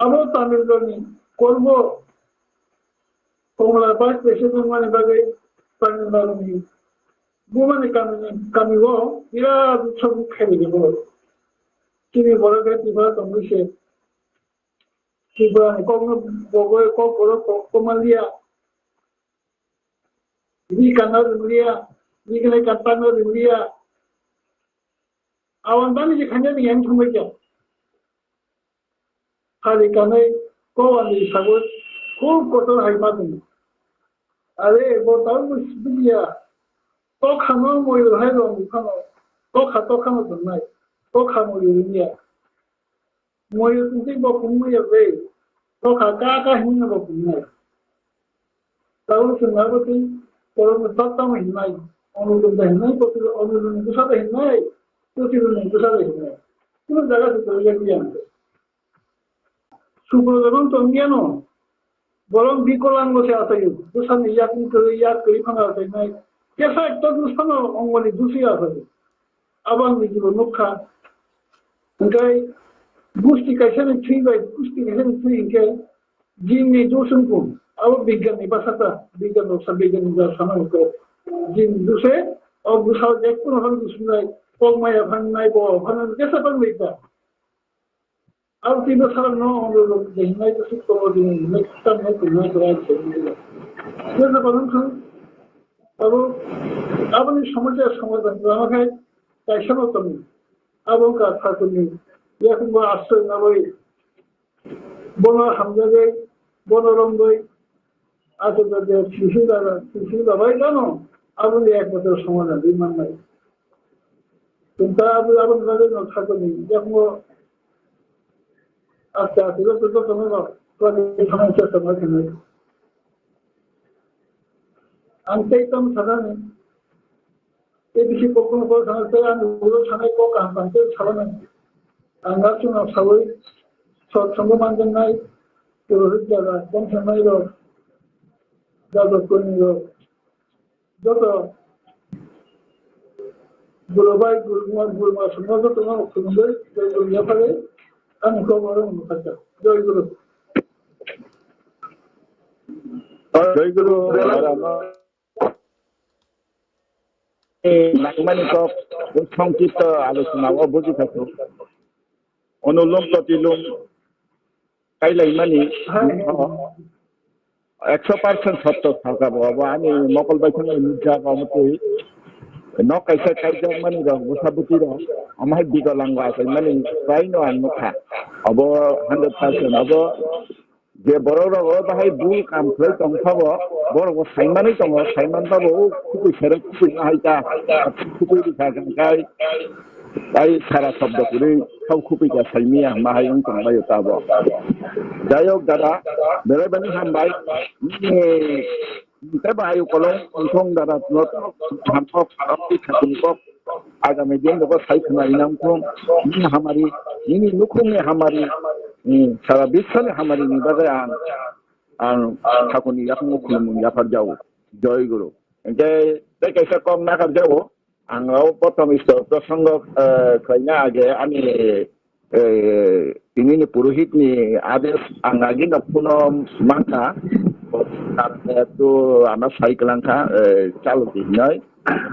আবার তামিলনী করব কমলা বাইশ পেশে মানে বাগে তামিলনী দুমানে কামিব বিরাট উৎসব খেলে দেব তিনি বড় ত্রিপুরা কংগ্রেসে ত্রিপুরা কমালিয়া কান্নার রিমলিয়া নিগলে কান্তানোর রিমলিয়া আওয়ান বানি যে খান্ডে নিয়ে থামাই যা খালি কানে কোয়ালি সাগর খুব কঠোর হাইমা তুমি আরে বতাও মুসবিয়া তো খানো ময়ূর হাই রং খানো তো খানো নাই তো খানো ইউনিয়া ময়ূর তুমি বকুময়া রে তো কা হিনা বকুময়া তাও সুনাবতি করম তত্তাম হিনাই অনুরোধ হিনাই প্রতি অনুরোধ দুসাদে হিনাই প্রতিরোধ দুসাদে হিনাই কোন জায়গা থেকে গিয়ে আনতে সুব্রতন তো জ্ঞানো বরং বিকলাঙ্গ সে আছে দুসানে ইয়াক করি ফাঙা আছে নাই কেসা একটা দুসানো অঙ্গনি দুসি আছে আবার নিজিব মুখা ওটাই গুষ্টি কাইসানে থুইবাই গুষ্টি কাইসানে থুই ইনকে জিননি দোসুনকুম আবার বিজ্ঞানী বাসাটা বিজ্ঞান বিজ্ঞানী যা সামান্য জিন দুসে ও দুসাও দেখুন হল দুসুনাই কমায়া ভাঙনাই ভাঙান কেসা পারমিতা আর তিন সারা ন হিনাই তো সুখ করবো দিন নেক্সট টাইম হিনাই করা আছে কেসা পারেন এবং আপনি সমস্যার সমাধান আমাকে কাইসানো তুমি এবং কাজ থাকুনি এখন আশ্রয় না বই বন হামজাগে বনরঙ্গই আছে তাদের শিশু দাবাই জানো আপনি এক বছর সমাধান বিমান নাই কিন্তু আপনি আপনাদের থাকুনি যখন আস্তে আস্তে তো সমস্যার সম্মুখীন হয় আনতেইতাম সাধারণ এই বেশি কখনো করে সাধারণ আমি ওগুলো ছানাই কক আনতে ছাড়ানো আঙ্গার চুনা সবাই সৎসঙ্গ মানতেন নাই পুরোহিত যারা বংশনাই রোগ যাদব কর্মী রোগ যত গুরুবাই গুরুমা সমাজ তোমার সুন্দর ব্যাপারে আমি খবর অনুপাতা জয় গুরু জয় গুরু নাগমানিক সংক্ষিপ্ত আলোচনাও বুঝি থাকো অনুলোম প্রতিলোম কাইলাইমানি 100% সত্য থাকাবো আমি মকল বাইখানে নির্জা মতে ন কাইসা কাইজা মানি রং মুসাবুতি রং আমায় বিকলাঙ্গ আছে মানে প্রায় নয় মুখা অব 100% অব যে বড় রগ বাহাই বুল কাম খাই তংখাব বড় সাইমানই দङ সাইমানবাবো খুবই সেরে খুবই হাইতা খুবই দিখাগাই তাই সারা শব্দ করে সব খুবই সাইমিয়া মাহাই তংবাই তাবো যাই হোক দাদা বেড়াইবানি হামবাই Kita bahayu kalau untung darat not hampok api kok agama jen dapat saya kenal Nukhung Hamari ini Nukhung Hamari salah bisa Hamari ini bagai ang THAKUR ni yak Nukhung yak jauh joy guru. Jadi kita kau nak jauh angau potong isto tersanggah kayaknya agak ani ini puruhit ni ada angagi nak puno mangka itu anak cyclangka calon tinggal,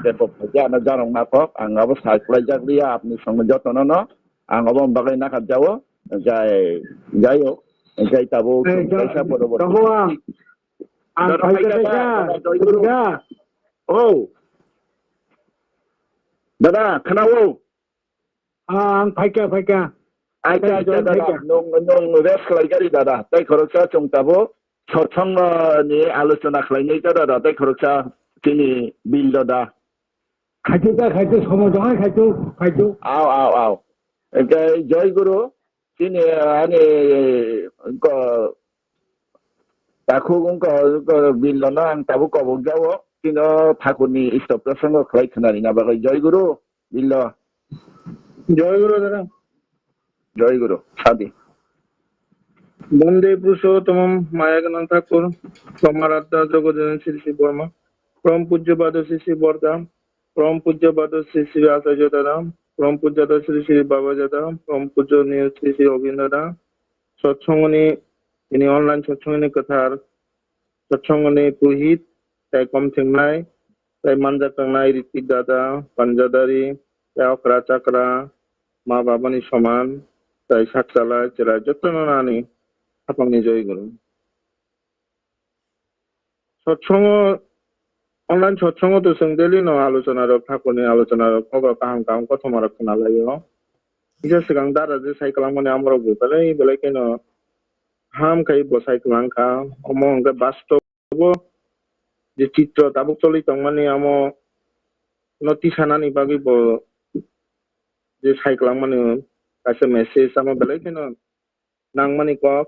depok saja anak jarang nakok, anggap cycle dia, apni sengejot nono, anggap bagai nak jauh, jayo, jai tabu, jai bodoh. Oh, dada, kenapa? Ang paika. Aja dada, nung rest lagi dada. Tapi koroksa cungtabo, sotsang ni alusona kelainnya dada. Tapi koroksa sini bil dada. খাইতো সমজয় খাইতো Aw. Okay, Joy Guru, sini ko taku ko bil dada ang tabu ko bugjawo. Sino taku ni istop prasang ko kelai kenari na bagai Joy Guru bil dada. জয় গুরু দাদা। Joy Guru, sadi. বন্দে পুরুষোত্তম মায়াকানন্দ ঠাকুর, সমারাধ্যা জগজ্জননী শ্রী শ্রী বর্মা, পরম পূজ্যপাদ শ্রী শ্রী বরদাম, পরম পূজ্যপাদ শ্রী শ্রী আচার্য দাদা, পরম পূজ্যপাদ শ্রী শ্রী বাবা দাদা, পরম পূজনীয় শ্রী শ্রী অভিন দাদা, সৎসঙ্গনী ini online সৎসঙ্গনী কথার সৎসঙ্গনী পুরোহিত, তাই কম থেংনাই, তাই মানজা কাংনাই ঋত্বিক দাদা, পাঞ্জাদারি, তাই অকরা চাকরা, মা বাবানি সমান, তাই সাতসালা চেরা যত্ন নানি আপনি জয় গুরু। সৎসঙ্গ অনলাইন সৎসঙ্গ তো সোংদেলি ন আলোচনার ঠাকুরনি আলোচনার খবর কাহাম কাহাম কথা মারক নালাयो ইসা সিগাং দারা যে সাইকেল মানে আমরা বুতালাই বেলাই কেন হাম খাই বসাই কালাংখা অমঙ্গ বাস্তব যে চিত্র তাবুক চলিত মানে আম নতি সানানি বাগি যে সাইকেল মানে কাছে মেসেজ আমার বেলাই কেন নাংমানি কক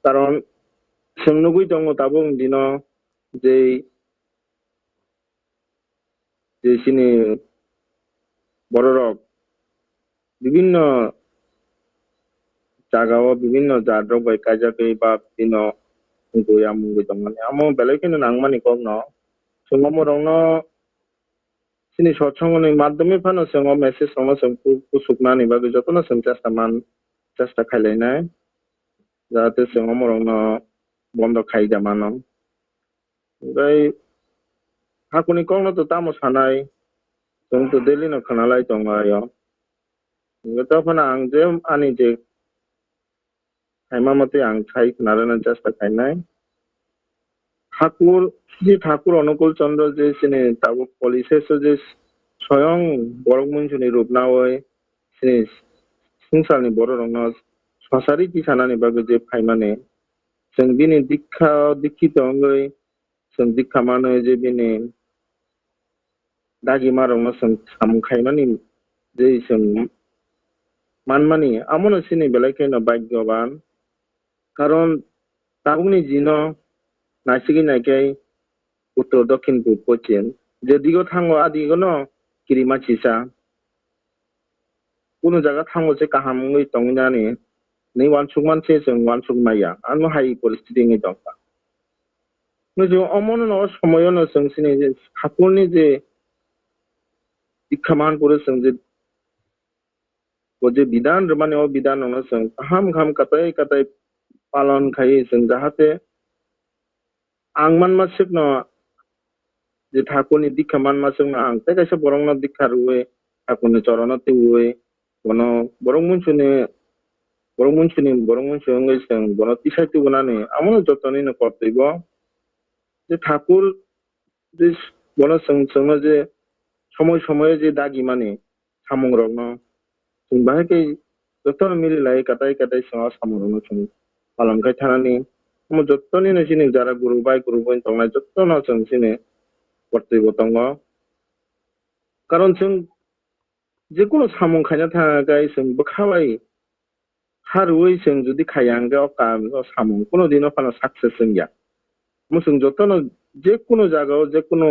কারণ सोंनुगुइ दङ दाबो दिनो जे सिनि बररक বিভিন্ন জায়গাও বিভিন্ন জাদ্রক বাই কাজাকে বা দিনো গয়া মুগৈ দङ মানে আমো বেলেকেনো নাংমানি কক ন সোंगमो रंनो सिनि सत्संगनि माध्यमे फानो सोंगो मेसेज सोंगो सोंखु कुसुकनानि बागै जतनो सों চেষ্টা खालायनाय जाहाथे सोंगमो रंनो বন্ধ খাই জামানো ওই হাকুনি কংনো তো তামো সানাই जों তো দিল্লি ন খানালাই দङ আयो তখন আং যে আনি যে হাইমামতে আং খাই নারায়ণ চেষ্টা খাইনাই ঠাকুর যে ঠাকুর অনুকূল চন্দ্র যে সিনে তাবো পলিশেষ যে স্বয়ং বড় মনুষ্যনি রূপ না হয় সিনে সংসারনি বড় রং সসারি কি সানানি বাগৈ যে ফাইমানে जों बिनि दीक्षित अंगै जों दीक्षा मानो जे बिनि दागि मारंनो जों सामखायमानि जे जों मानमानि आमनो सिनि बेलायखेनो भाग्यवान कारण ताबुनि जिनो नासिगि नायकै उत्तर दक्षिण पूर्व पश्चिम जे दिगो थांगो आदिगो न किरिमाचिसा कुनु जागा थांगो से काहामङै तंगिनानि नै वानसुकमान से जों 𝔻𝕗𝔪𝕢 आनो हाय परिस्थिति नि दंखा नजो अमन न समयनो जों सिनि जे ठाकुरनि जे दीक्षामान पुरुष जों जे बिधान माने अ बिधान न जों गाहाम कतै पालन खाय जों जाहाथे आंमान मासिक न जे ठाकुरनि दीक्षामान मासिक न आं तैसे बरंग न दीक्षा रुवे ठाकुरनि चरण तिउवे बनो बरंग मुनसुनि बरं मुनसु अंगै जों बन तिसायति बनाने आमनो जतनि न कर्तव्य जे ठाकुर जे बन सोंनो जे समय जे दागि माने सामं रंनो जों बाहायकै जतन मिलिलाय काटाय जों सामं रंनो जों पालनखाय थानानि हम जतनि न सिनि जारा गुरु बाय तंनाय जतन जों सिनि कर्तव्य दङ कारण जों जेकुनु सामं खायना थाखाय जों बोखाबाय हारुई जों जुदि खायांगे अकाम सामं कोनो दिनो फानो साक्सेस जोंया मुसुं जतन जेकुनु जागाव जेकुनु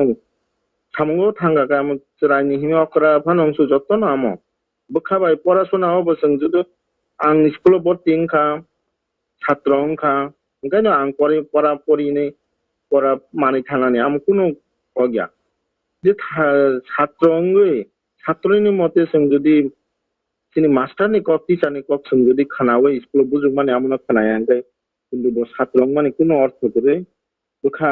सामंगो थांगागा आम रायनि हिमे अकरा फानंसु जतन आम बोखाबाय पराशोना अब जों जुदि आं स्कुल भर्ति ओंखा छात्र ओंखा ओंखायनो आं परा मानि थांनानै आम कुनु अगिया जे छात्र अंगै छात्रनि मते जों जुदि सिनि मास्टारनि कप टीचारनि कप जों जुदि खानावै स्कुल बुजुग माने आमनो खानायांगै किन्तु बो छात्र माने कुनु अर्थ करे बोखा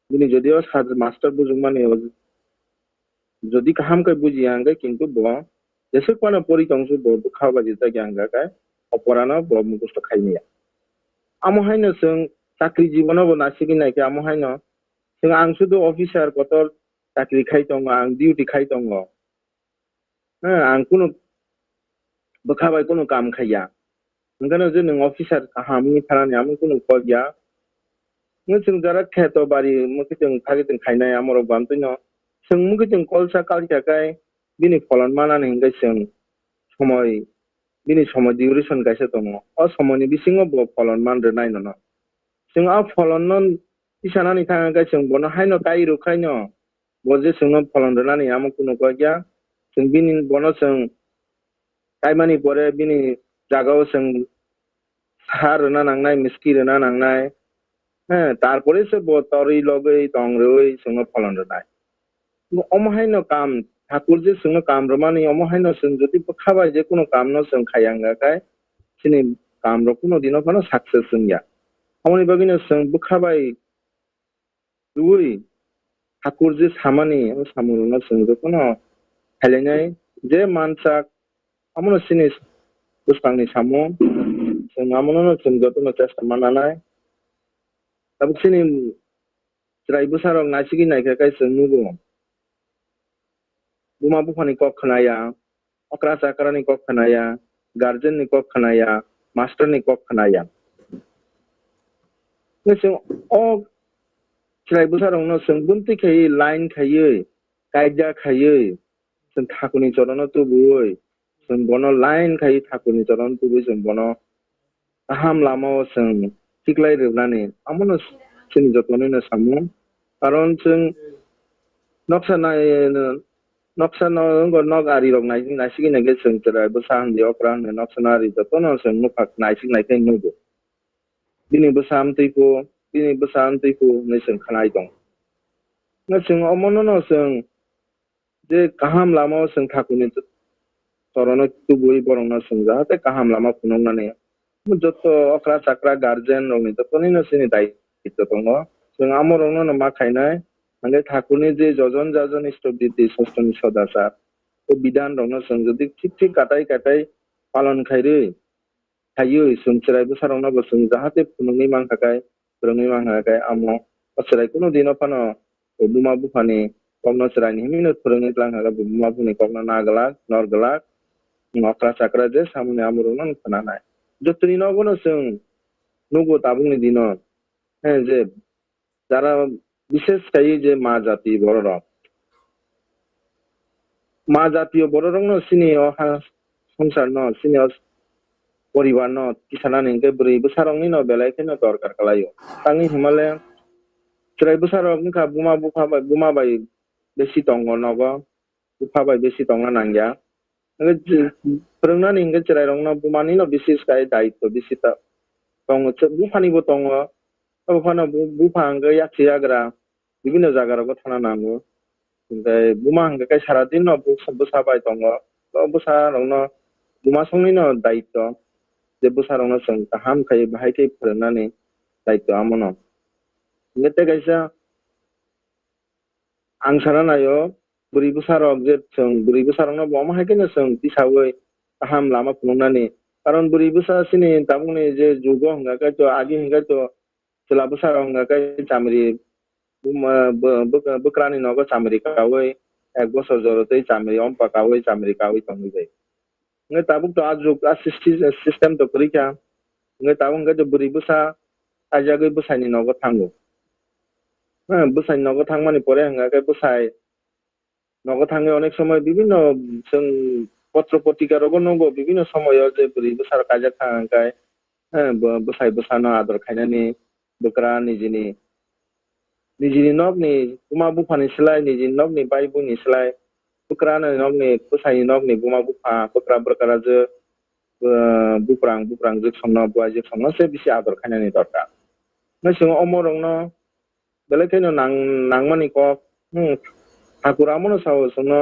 बिनि जदिओ मास्टार बुजुग माने जदि काहामकै बुजियांगै किन्तु बो जेसे कोना परितंसु बो बोखा बाजि जायांगा काय अपरानो बो मुखस्त खायनिया आमहायनो जों चाकरि जीवनाव नासिगि नायकै आमहायनो जों आं सुदु अफिसार कतर चाकरि खाय दङ आं डिउटि खाय दङ आं कुनु bakabai kono kam khaya ngano je nung officer hamni tharani amu kono kogya ngchung jara kheto bari mukiteng khagiteng khainai amoro bamtino sung mukiteng kolsa kalja kai bini pholon manani hingai sung সময় bini সময় duration kaisa tongo o সময়ni bisingo bo pholon manre nai no sung a pholon non isanani thanga kai sung bono haino kai ru khaino bo je sung pholon renani amu kuno kogya sung bini bono sung kaimani pore bini jagao sung har na nangnai miski na nangnai তারপরে সে তরি লগে তংরে সঙ্গে ফলন রায় অমহাইন কাম ঠাকুর যে সঙ্গে কাম রমানি অমহাইন সঙ্গ যদি খাবাই যে কোনো কাম ন সঙ্গ খাইয়াঙ্গাকায় সিনি কাম র কোনো দিনও কোনো সাকসেস সঙ্গিয়া আমনি বাগিনো সঙ্গ বুখাবাই দুই ঠাকুর যে সামানি সামুরুন সঙ্গ কোনো খাইলাইনাই যে মানসা আমনো সিনি বুসপাংনি সামু সঙ্গ আমনো সঙ্গ যতন চেষ্টা মানানায় tapi sini cerai besar orang nasi gini naik kai senugo buma bukan ni kok khanaya okra sakara ni kok khanaya guardian ni kok khanaya master ni kok khanaya ngeseng oh cerai besar orang no seng bunti kai line kai kaida kai seng thakuni chorono tu buoi seng bono line kai thakuni chorono tu buoi seng bono aham lama seng tiklai rebnani amono sini jotoni na samu karon seng noksa nog ari rok nasi gini ge seng cerai besar di okra ne noksa nari jotono seng nupak nasi nai kai nugo bini besar tipu ne seng khanai dong na seng omono no seng je kaham lama seng thakuni chorono tu buoi borong na seng jahate kaham lama punong na ne joto okra sakra guardian rok ni jotoni na sini dai itu tongo sing amorong no ma khainai ane ঠাকুরনি যে যজন যাজন ইষ্টবিধি ষষ্ঠনি সদাচার ও বিধান রং song যদি ঠিক ঠিক কাটাই পালন খাইরে খাইयो sung cerai besar rong no sung jahate punungni manghakai burungni manghakai amo cerai kuno dino pano buma bufani komno cerai ni minut burungni langhaga buma bufani komno nagalak norgalak ngokra sakra je samune amorong no khananai jotuni no gono sung nugo tabungni dino যে যারা বিশেষ kai যে মা জাতি বড় রং মা জাতীয় বড় রং ন সিনি সংসার ন সিনি পরিবার ন কিসানা নিকে বরি বসারংনি ন বেলাই কেন দরকার কালাयो তাঙ্গি হিমালে cerai besar rok ni ka buma bai besi tongo nogo bufa bai besi tonga nangya prengna ninge cerai rong no bumani no bisis kai daito bisita tongo bufani bo tongo bufana bufa angge yakti yagra bibino jagara ko thana nango ओमफ्राय बुमा हांगाखाय सारादिन न Busa bye दङ बुसा रंनो बुमा संनि न दायित्व जे बुसा रंनो जों गाहाम खाय बाहायखै फोरोंनानै दायित्व आमनो नेते गायसा आं साना नायो बुरि बुसा रक जे जों बुरि बुसा रंनो बमा हायखैनो जों दिसावै गाहाम लामा फुंनानै कारण बुरि बुसा सिनि ताबुंनि जे जुग हांगाखाय तो आगि हांगाखाय तो चला Busa रंगाखाय चामरि bukrani nogo chamri kawai ek bosor jorotei chamri ompa kawai chamri kawai tongi ngai tabuk to ajuk system to krika ngai tabung ga buri busa ajagoi busani nogo thango busani nogo thangmani pore hanga ga busai nogo thange onek somoy bibinno जों পত্র পত্রিকা রোগ নগো বিভিন্ন সময় যে বুরি বুসার কাজে থাকায় বুসাই বুসানো আদর খাইনানি বুকরা নিজিনি nogni buma bufani silai nijini nogni bai buni silai bukrana nogni kusai nogni buma bufa bukra bukra je buprang je songno buai je songno se bisi ador khainani dorkar nasing omorongno belekeno nangmani ko ठाकुरामनो Sao songno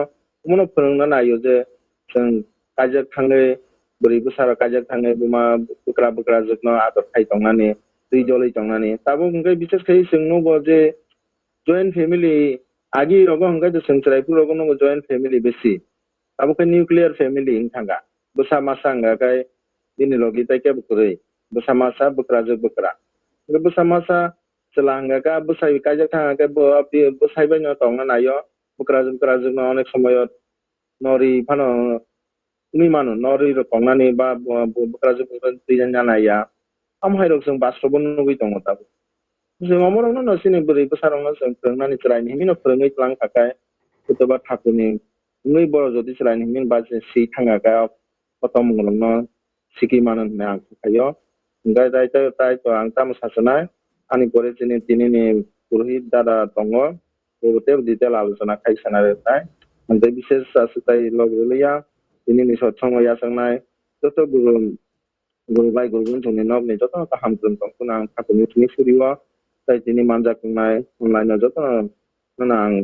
mono phorongna nayo je जों kajak thangai buri busara kajak thangai buma bukra jekno ador khai tongnani tui jolai tongnani tabo hingkai bises khai singno bo je joint family agi rogo hangga je sengcerai pu rogo no joint family besi abo ke nuclear family ingthanga busa masa hangga kai dini logi tai ke bukurei busa masa bukra je bukra busa masa celangga ka busa kajak thanga ke busai bai no tongna nayo bukra je no onek samoyot nori phano uni mano nori ro kongnani ba bukraje bukan tijan janaya amhai rok जों बास्रबन नुगै दङ दाबो जों अमरावनो न सिनि बोरै बोसारावनो जों फोरोंनानै चलायनो हिमिनो फोरोङै लां थाखाय हयतोबा थाखुनि नुयै बर' जुदि चलायनो हिमिन बा जे सि थाङाखै खतम गलंनो सिखि मानो होननाय आं थाखायो ओमफ्राय दायथ' आं ताम सासनाय आंनि परे दिनैनि पुरहित दादा दङ बहुते डिटेल आलोचना खायसानाय ओमफ्राय बिसेस सासुताय लगलिया दिनैनि सत्संग यासंनाय जत गुरु बाय गुरुगुन जोंनि नबनि जत गाहाम दोनथ'खौनो आं थाखुनि थिनि सुरिवा जाय दिनै मानजाखांनाय अनलाइन जत आं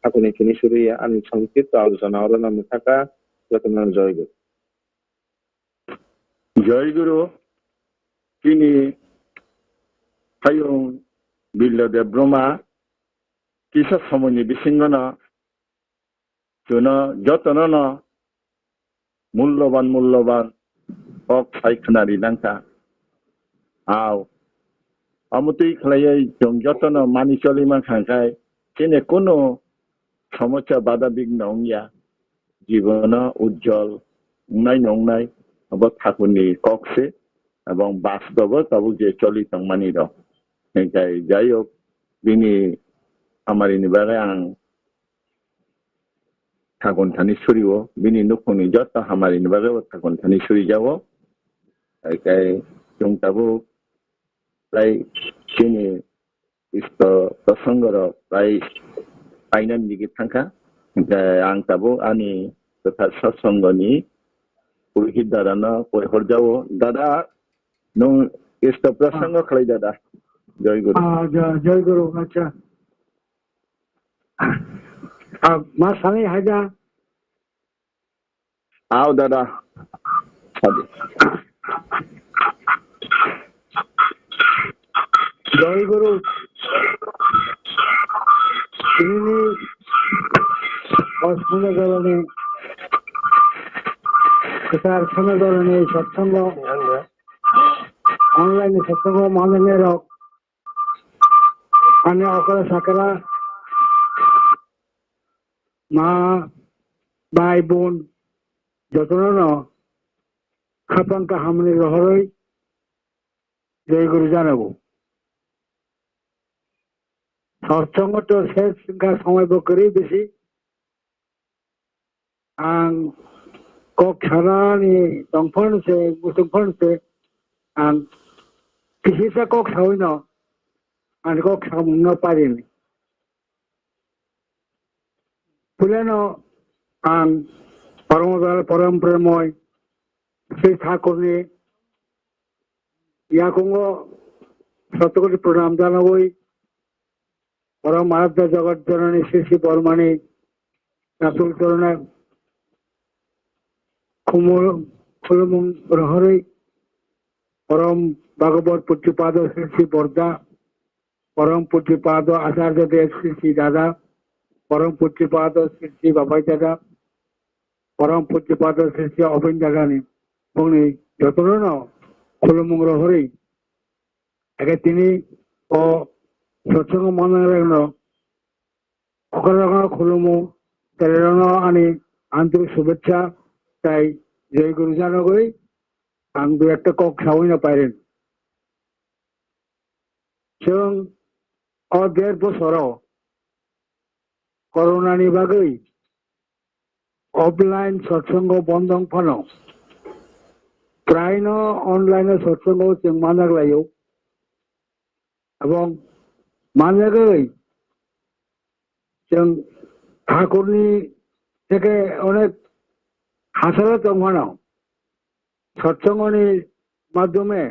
थाखुनि थिनि सुरिया आंनि संक्षिप्त आलोचना अरना मुथाका जतन जयगुरु জয়গুরু তিনি হায়ং 𝕊𝕒𝕦𝕦𝕦 দেবব্রহ্মা কিসব সময়নি বিসিঙ্গন যতন মূল্যবান হক সাইখনারি নাংকা আও আমতই খালাইयै जों যতন মানি চলিমান খাंखाय তিনি কোনো সমস্যা বাধা বিঘ্ন অংয়া জীবন উজ্জ্বল নংনাই अब ठाकुरनि कक्से এবং বাস্তব তবু যে চলিত মানি দ যাই হোক বিনি আমারিनि बागै आं ठाकुर थानि सुरियो बिनि नुखुंनि जत हामारिनि बागै ठाकुर थानि सुरि जावो ओमफ्राय जों दाबो प्राय जोंनि इष्ट प्रसंगर प्राय बायनानै दिगि थांखा ओमफ्राय आं दाबो आंनि गोथार सत्संगनि पुरहित दादानो पयहर जावो दादा नों इष्ट प्रसंग खालाय दादा जय गुरु जय गुरु अच्छा मा सानै हायदा आओ दादा जय गुरु ini Osmanagorone besar Osmanagorone satsang online satsang mananero ane akara sakara ma bai bon jotono khapanka hamni rohoi jay guru janabo satsang to শেষ ga সময় বকরি বেশি ang kok sarani tongphon se musungphon se ang kisisa kok sawino ang kok samno parini puleno ang param premoy Shri ঠাকুরনি ইয়াকুঙ্গ শতকোটি প্রণাম জানাবই পরম আরাধ্য জগৎ জননী শ্রী শ্রী বর্মানি রাতুল চরণে খুলমুং রহরে পরম ভাগবত পুত্রপাদ শ্রী শ্রী বর্দা পরম পুত্রপাদ আচার্য দেব শ্রী শ্রী দাদা পরম পুত্রপাদ শ্রী শ্রী বাবাই দাদা পরম পুত্রপাদ শ্রী শ্রী অবিন দাদানি বংনি যতন খুলমুং রহরে একে তিনি ও সৎসঙ্গ মন্দির অকরণ খুলুমু তেলেরণ আনি আন্তরিক শুভেচ্ছা তাই জয় গুরু জানগই আং দু একটা কক সাউই না পাইরেন এবং অদেড় বছর করোনানি বাগৈ অফলাইন সৎসঙ্গ বন্ধং ফল প্রায় অনলাইনে সৎসঙ্গ जों মানাগলাयो এবং মানাগৈ जों ঠাকুরনি থেকে অনেক হাসালো দংমানো সৎসঙ্গনি মাধ্যমে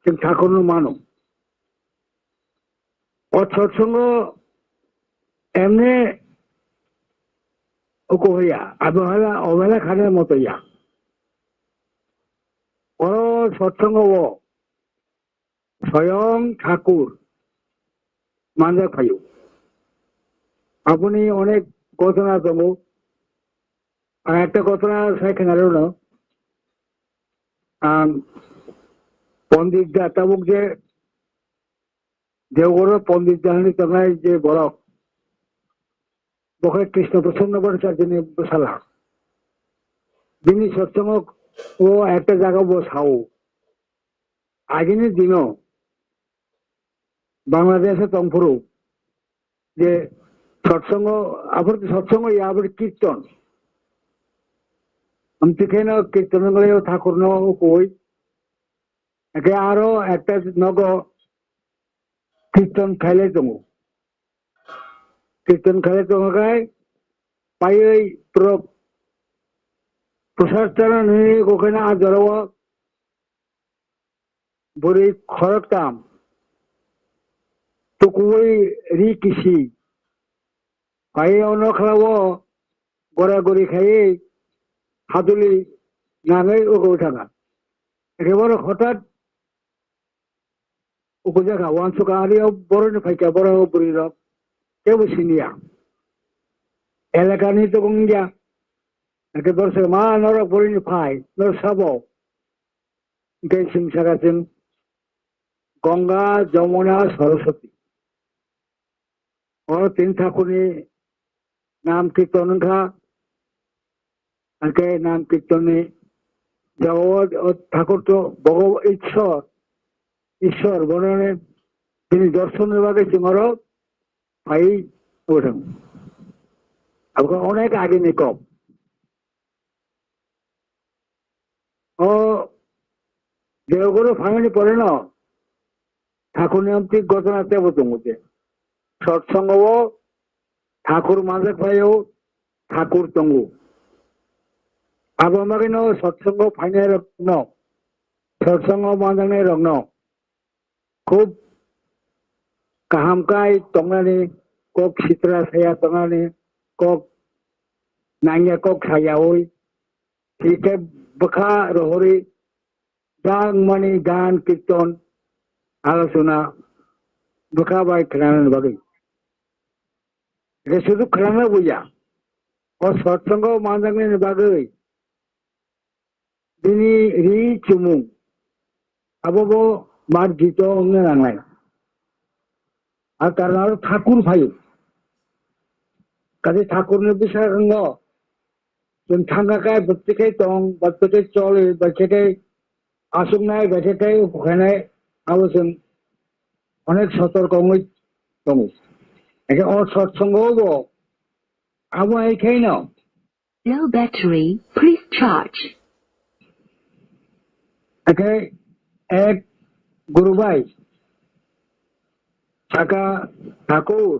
जों ঠাকুরনি মানো ও সৎসঙ্গ এমনি ওকোয়া অবহেলা খানের মতো ইয়া ও সৎসঙ্গ ও স্বয়ং ঠাকুর মানজা খাইও আপনি অনেক ঘটনা দেবো আর একটা ঘটনা সেখানে না পণ্ডিত দাতাবুক যে দেওগড় পণ্ডিত জাহানি তঙ্গাই যে বরফ বকে কৃষ্ণ প্রসন্ন করে চারজনে বসালা যিনি সৎসঙ্গ ও একটা জায়গা বসাও আগিনের দিনও বাংলাদেশে তংপুরু যে সৎসঙ্গ আবার সৎসঙ্গ আবার কীর্তন আমি সেখানে কীর্তন করে ঠাকুর কই একে আরো একটা নগ কীর্তন খেলে তমু কীর্তন খেলে তোমাকে পাই ওই প্রসাদ চারা নিয়ে ওখানে আর জড়াবো বলি খরকতাম তো কই রি কৃষি পাই অন্য খেলাবো গড়াগড়ি খাইয়ে হাতুলি নামে ওকে থাকা একেবারে হঠাৎ ওকে দেখা ওয়ানসুকা আরিও বড় ফাইকা বড় বুড়ি রক কেউ সিনিয়া এলাকা নিয়ে তো গঙ্গা একে দর্শক মা নরক বড়ি ফাই নর সাব গে সিংসারাছেন গঙ্গা যমুনা সরস্বতী ও তিন ঠাকুরের নাম কীর্তন খা নাম কীর্তনে জগৎ ও ঠাকুর তো ঈশ্বর ঈশ্বর বর্ণনে তিনি দর্শনের ভাগে সিংহর পাই ওঠেন অনেক আগে নিকম ও দেওগুলো ফাঁগানি পড়ে না ঠাকুর নিয়ন্ত্রিক ঘটনা তেবতম হচ্ছে সৎসঙ্গ ঠাকুর মাঝে পাইও ঠাকুর তঙ্গু আবার ন সৎসঙ্গ ফাইনে রত্ন সৎসঙ্গ মাঝে রত্ন খুব কাহামকাই তংনানি কক সিতরা সায়া তংনানি কক নাইয়া কক সায়া ওই ঠিক বখা রহরি গান মানে গান কীর্তন আলোচনা বখা বাই খেলানোর বাকি এটা শুধু খেলানো বুঝা ও সৎসঙ্গ মাঝে বাকি তিনি রি চুমুং আবো মার গীত অঙ্গে রাঙায় আর তার নাম ঠাকুর ভাই কাজে ঠাকুর বিষয় থাঙ্গাকায় প্রত্যেকেই টং প্রত্যেকেই চলে বেছেটাই আসুক নাই বেছেটাই ওখানে আলোচন অনেক সতর্ক একে সৎসঙ্গ হবো আবো এইখাই না Low battery, please charge. একে এক গুরুভাই থাকা ঠাকুর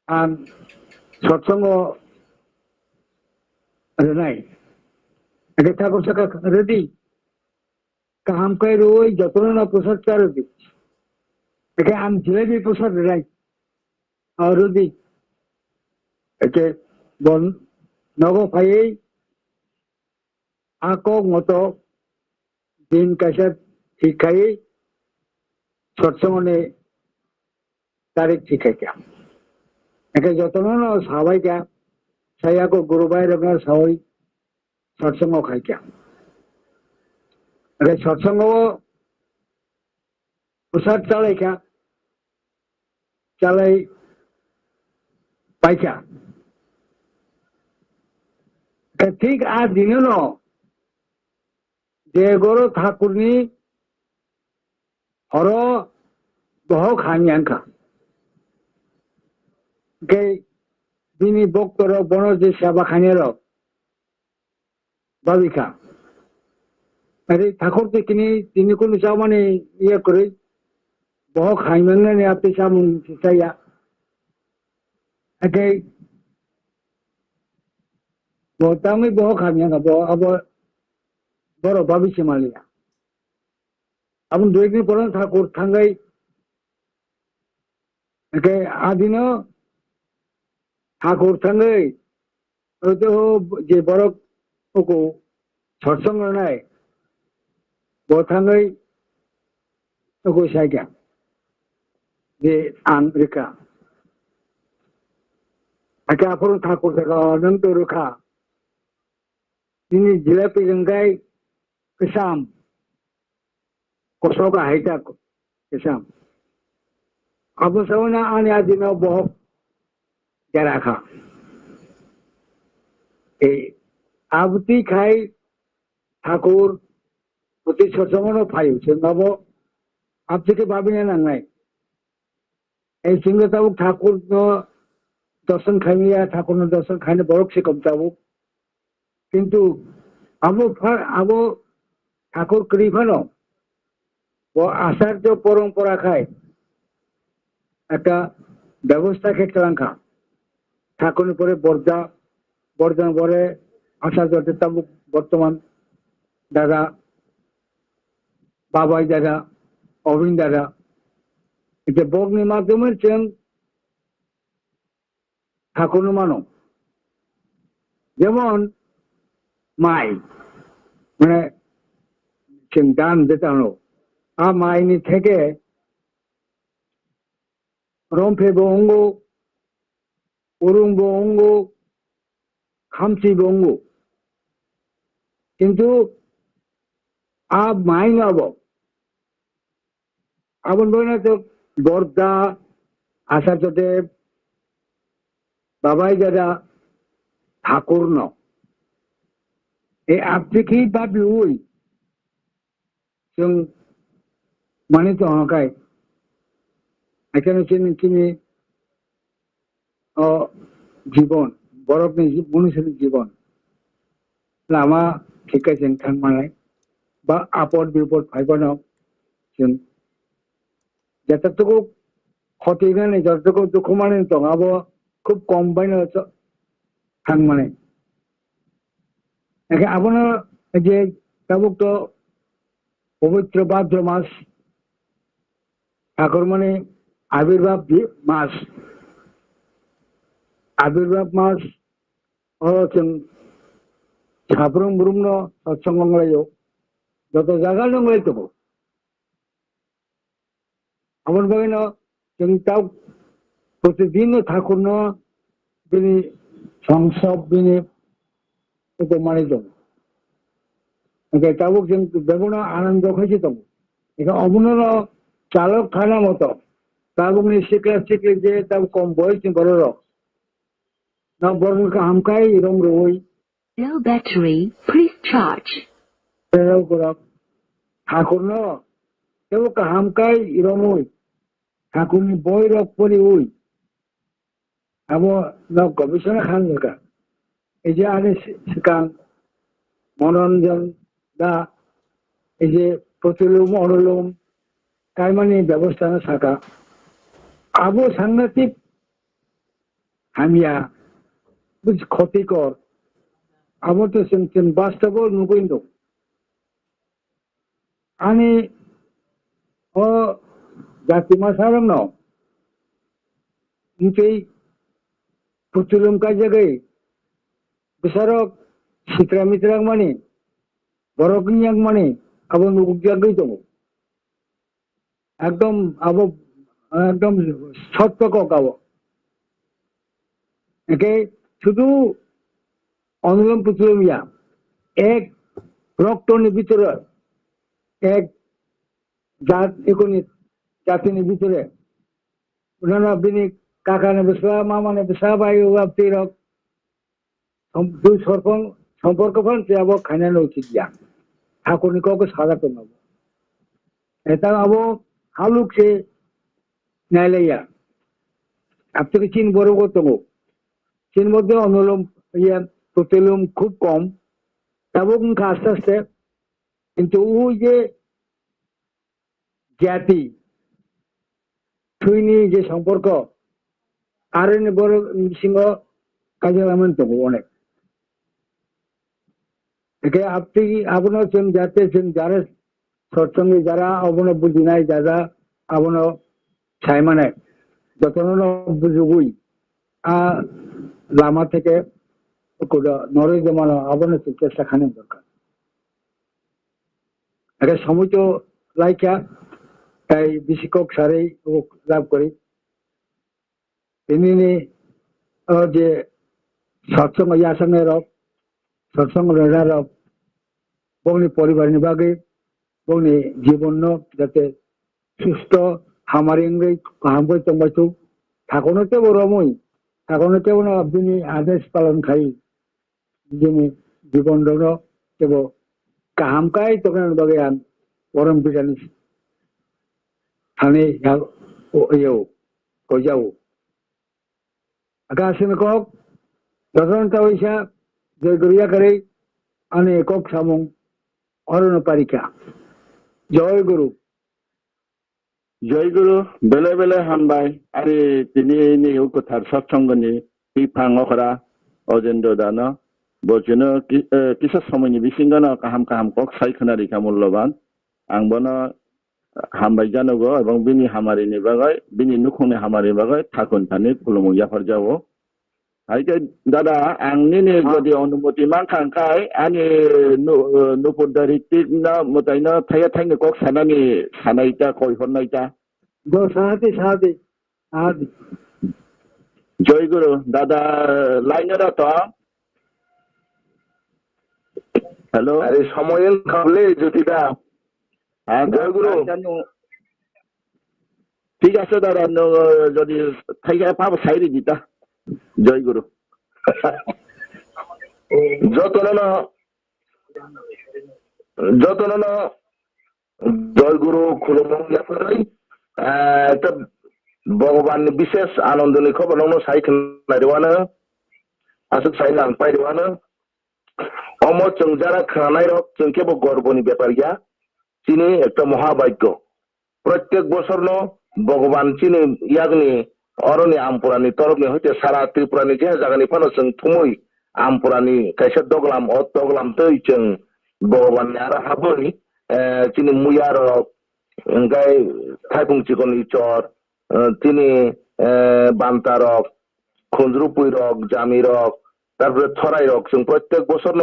আর সৎসঙ্গ নাই একে ঠাকুর শাখা রেডি হামকাই রই যত না প্রসাদ চারদি একে আম জিলেবি প্রসাদ রাই আর রুদি একে বন নগ ফাই আকক মতো দিন কাছে ঠিক খাই সৎসঙ্গে তারিখ ঠিক খাইকা একে যত না সবাইকা সাইয়াকো গুরুবাই রঙের সবাই সৎসঙ্গ খাইকা একে সৎসঙ্গ প্রসাদ চালাইকা চালাই পাইকা ঠিক আর দিন যে গরো ঠাকুরনি হর বহ খাঞ্জাঙ্কা কে তিনি বক্তর বন যে সেবা খানের বাবিকা আরে ঠাকুর তিনি কোন চা মানে ইয়ে করে বহ খাইমেন আপনি চামুন চাইয়া একে তামি বহ খাঞ্জাঙ্কা আবার বড় বাবিছে মালিয়া আপনি দু একদিন পরে ঠাকুর থাঙ্গাই একে আদিন ঠাকুর থাঙ্গাই তো যে বড় ওকো সৎসঙ্গ নাই বথাঙ্গাই ওকো সাইকা যে আমেরিকা একে আপন ঠাকুর থাকা অনন্ত রুখা তিনি জিলাপি গঙ্গাই কেসাম কসোকা হাইটা কেসাম अब सवना आने आदि में बहुत जरा खा আবতি খাই ঠাকুর প্রতি সৎসঙ্গ ফাই সিংহাব আবতিকে ভাবিনে নাংনাই এই সিংহ তাবুক ঠাকুর দর্শন খাইয়া ঠাকুর দর্শন খাইনে বরক সে কম তাবুক কিন্তু আবো ঠাকুর কৃপানো ও আচার্য পরম্পরা খায় একটা ব্যবস্থা ক্ষেত্রাঙ্কা ঠাকুরের পরে বর্ধন পরে আচার্য তাবুক বর্তমান দাদা বাবাই দাদা অবিন দাদা এটা বগ্নির মাধ্যমে চেন ঠাকুর মানো যেমন মাই মানে দান যেটা হলো মাইনি থেকে রম্ফে বঙ্গ অরুণ বঙ্গ খামচি বঙ্গ কিন্তু মাই নব আবন বলে তো বর্দা আচার্যদেব বাবাই দাদা ঠাকুর ন এই আপনি ভাবি ওই মানে তো হকায় এখানে চিনি জীবন বরফ নেই মনুষ্যের জীবন লামা ঠিক আছে থাকমানাय বা আপদ বিপদ ফাইবানো যতটুকু ক্ষতি নেই যতটুকু দুঃখ মানে তো আবো খুব কম বাইনে থাকমানাय আপনার যে তাবুক তো পবিত্র ভাদ্র মাস ঠাকুর মানে আবির্ভাব মাস সাবরুম ব্রুম্ন সৎসঙ্গ যত জায়গা নঙ্গাই তো আমার বাগান তাও প্রতিদিন ঠাকুর তিনি সংসব দিনে মানে যাব তাবুক বেগুন আনন্দ হয়েছে তবু এটা অমূল্য চালক খানা মতো তাবুক শিখলে যে তাও কম বয়স বড় না বড় হামকাই এরম রই Low battery, please charge. ঠাকুর কেউ হামকাই এরম ওই ঠাকুর বই রক পরি ওই এবং গবেষণা খান দরকার এই যে আরে শিকান মনোরঞ্জন দা এই যে প্রতিলোম অনুলোম তাই মানে ব্যবস্থা থাকা আবো সাংঘাতিক হামিয়া ক্ষতিকর আবো তো বাস্তব নুকুইন্দ আনি জাতি মাসারম নিচেই প্রতিলোম কাজ জায়গায় বিচারক শিকরা মিত্রাক মানে বড় কিয়াক মানে আবো নুকুক জায়গায় তো একদম আবো একদম সত্য কাবো একে শুধু অনুলোম প্রতিলোম ইয়া এক রক্তনের ভিতরে এক জাতির ভিতরে ওনারা বিনি কাকা নেবে মামা নেবে সবাই রক দুই সম্পর্ক ফল সে আবার খাইনা উচিত যা ঠাকুর কাউকে সাজাতে নেব এটা আবো হালুক সে নাইলাইয়া আপনি চীন বড় করতে চীন মধ্যে অনুলোম ইয়া প্রতিলোম খুব কম এবং আস্তে আস্তে কিন্তু ওই যে জাতি ছুইনি যে সম্পর্ক আর বড় সিংহ কাজে এমন তো অনেক একে আপনি আপনার যাতে যারা সৎসঙ্গে যারা আপনার বুঝি নাই যারা আপনার ছাইমানে যত বুঝুই লামা থেকে নরে জমানো আপনার চেষ্টা খানের দরকার একটা সময় তো লাইকা তাই বিশিক্ষক সারেই লাভ করি তিনি যে সৎসঙ্গ ইয়াসঙ্গের সৎসঙ্গ রক বংনি পরিবার নিবাগে বংনি জীবন যাতে সুস্থ হামারি হামকই তম্বাইছু ঠাকুরতে বড়মই ঠাকুরতে আপনি আদেশ পালন খাই যিনি জীবন দোনো কেবো Hamkrai token bagian orang bidanis ane ya yo ko jauh akasin kok dasan tawisha jai guriya kare ane kok samung orang parika jai guru bele bele hambai ari tini ini ukutar satsangani pipang okra Ajendra dana bojino kisa samuni bisingana kaham kok sai khanari kamulloban angbono hambai janogo ebong bini hamari ni bagai bini Nukhung Hamari bagai thakun thani khulumung jafar jawo aike dada angnini jodi onumoti mangkhangkai ani nupudaritik na mutaina thaya thaini kok sanani sanaita koi honnaita do sahati Jai Guru dada lainera to hello আরে সময়ের খাবলে জ্যোতিদা জয় গুরু ঠিক আছে দাদা যদি থেকে পাবো সাইডে দিতা জয় গুরু যতন জয় গুরু খুলুমং একটা ভগবান বিশেষ আনন্দনি খবর নং সাইকেল নাইরওয়ানো আসুক সাই লাंपायरওয়ানো অমর जों যারা খানাই রক जों কেবল গর্বনি ব্যাপার গিয়া চিনি একটা মহাভাগ্য প্রত্যেক বছর ভগবান চিনি ইয়াগনি অরণি আমপুরানি তরফনি হইতে সারা ত্রিপুরানি যে জায়গানি ফানো जों থুমই আমপুরানি কাইসা দগলাম দগলাম তৈ जों ভগবান আর হাবই চিনি মুয়ার গাই থাইপুং চিকনি চর তিনি বান্তারক খুঞ্জরুপুই রক জামি রক তারপরে থরাই রক जों প্রত্যেক বছর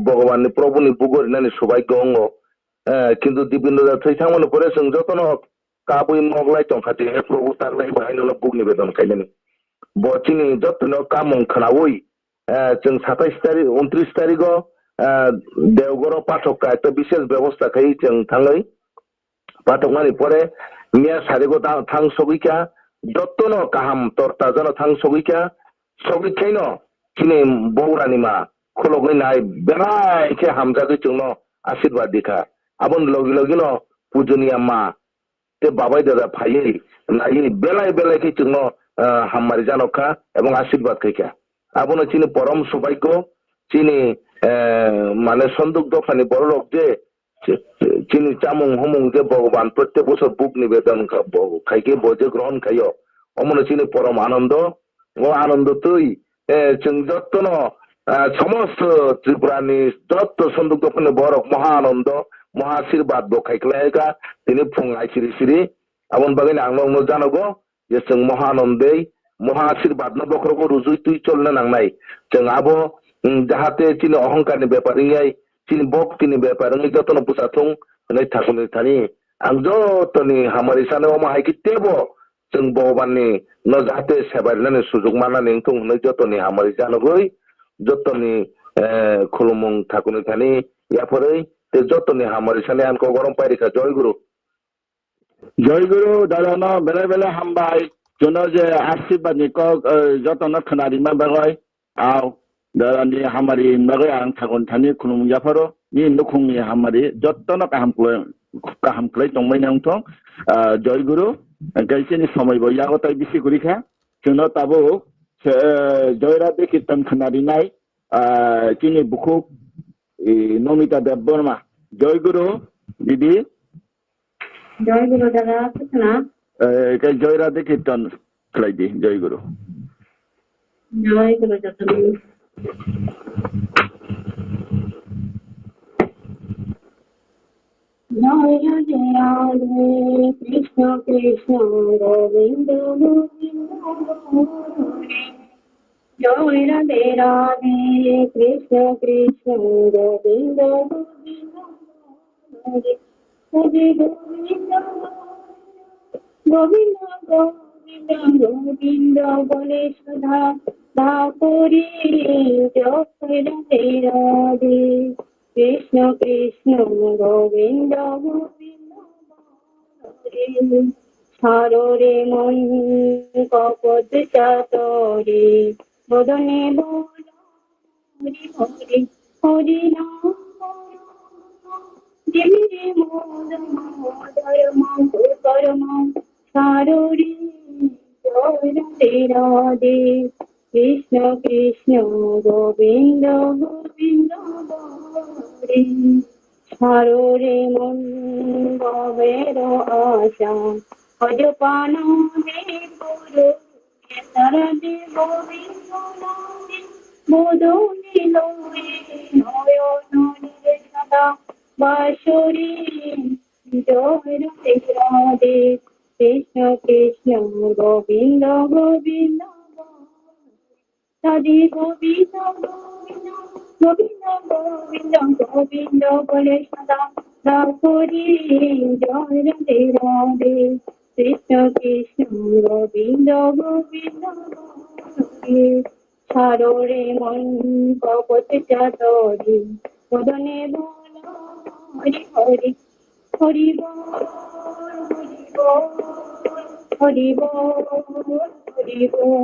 ভগবান প্রভুনি বুগরিনানি সৌভাগ্য অঙ্গ কিন্তু দিবিন্দ্র থৈথাंमोन পরে जों যতন কাবুই মগলাই টংখাতি প্রভু তারলাই বাহাইনল বুক নিবেদন খাইলেনি বচিনি যতন কামং খানাওই जों 27 তারিখ 29 তারিখ দেওগড় পাঠক একটা বিশেষ ব্যবস্থা খাই जों থাঙ্গই পাঠকমানি পরে মিয়া সারিগো থাং সগিকা যতন কাহাম তরতা জন থাং সগিকা সগিখাইন চিনি বৌরানি মা খলগৈ নাই বেলাইকে হামজাগৈ जों आशीर्वाद दिखा आबन लगी लगी पूजनीय मा ते बाबाई दादा भाई नाई बेलाय बेलाय के जों हामारि जानखा एवं आशीर्वाद खैखा आबन चिनि परम सौभाग्य चिनि माने सन्दुक दफानि बरलक जे चिनि चामुं हमुं जे भगवान प्रत्येक बছর बुक निवेदन खाइके बजे ग्रहण खाइयो अमन चिनि परम आनंद ओ आनंद तै जों जतन समस्त त्रिपुरानि तत्व सन्दुक दफानि बरक महाआनंद महाआशीर्वाद बखाइख्लायगा दिनै फुङाय सिरि सिरि आबन बागैनो आंनो जानांगौ जे जों महाआनन्दै महाआशीर्वाद न बखरखौ रुजुय तुय चलनो नांनाय जों आबो जाहाथे चिनि अहंकारनि बेपारिङै चिनि भक्तिनि बेपारिङै जतन पुसाथुं नै थाकुनि थानि आं जतनि हामारि सानो माहायकि तेबो जों भगवाननि न जाहाथे सेबारिनानै सुजुग मानानै थुं नै जतनि हामारि जानोगै जतनि खुलुमुं थाकुनि थानि याफोरै ते जतनि हामारि साने आंखौ गरम पाइरिखा जय गुरु दादानो बेले बेले हामबाय जोंनो जे आशीर्वादनि कक जतन खोनारिमा बागै आव दादानि हामारि बागै आं थागन थानि खुलुमुं जाफारो नि नुखुंनि हामारि जतन काहामख्लाय दंबाय नंथं जय गुरु गाइसेनि समय बयागताय बिसि गुरिखा जोंनो ताबो जयराधे कीर्तन खोनारिनाय चिनि बुखु नमिता देबबर्मा जय गुरु दीदी जय गुरु दादा कितना जयराधे कीर्तन खालायदि जय गुरु जतन जय जय राधे कृष्ण कृष्ण गोविंद जय राधे राधे कृष्ण कृष्ण गोविंद हरे गोविंद गोविंद गोविंद गोविंद गणेश ठाकुरी जय राधे राधे कृष्ण कृष्ण गोविंद गोविंद हरे সাররে মন কপদ চাতরে বদনে বলি হরি হরি নাম দিবি মোদমা ধর্মা সাররি জয় রাধে রাধে কৃষ্ণ কৃষ্ণ গোবিন্দ গোবিন্দ হরে সাররে মন ভবের আশা অজপানা হে গুরু সারদে গোবিন্দ নামে বোধনে লোহে নয়নে সদা বাসুরি জয় রাধে রাধে কৃষ্ণ কৃষ্ণ গোবিন্দ গোবিন্দ রাধে গোবিন্দ গোবিন্দ গোবিন্দ গোবিন্দ গোবিন্দ বলে সদা রাধুরি জয় রাধে রাধে কৃষ্ণ কৃষ্ণ গোবিন্দ গোবিন্দ হরে সাররে মন কপট চাতরি বদনে বল হরি হরি হরি বল হরি বল হরি বল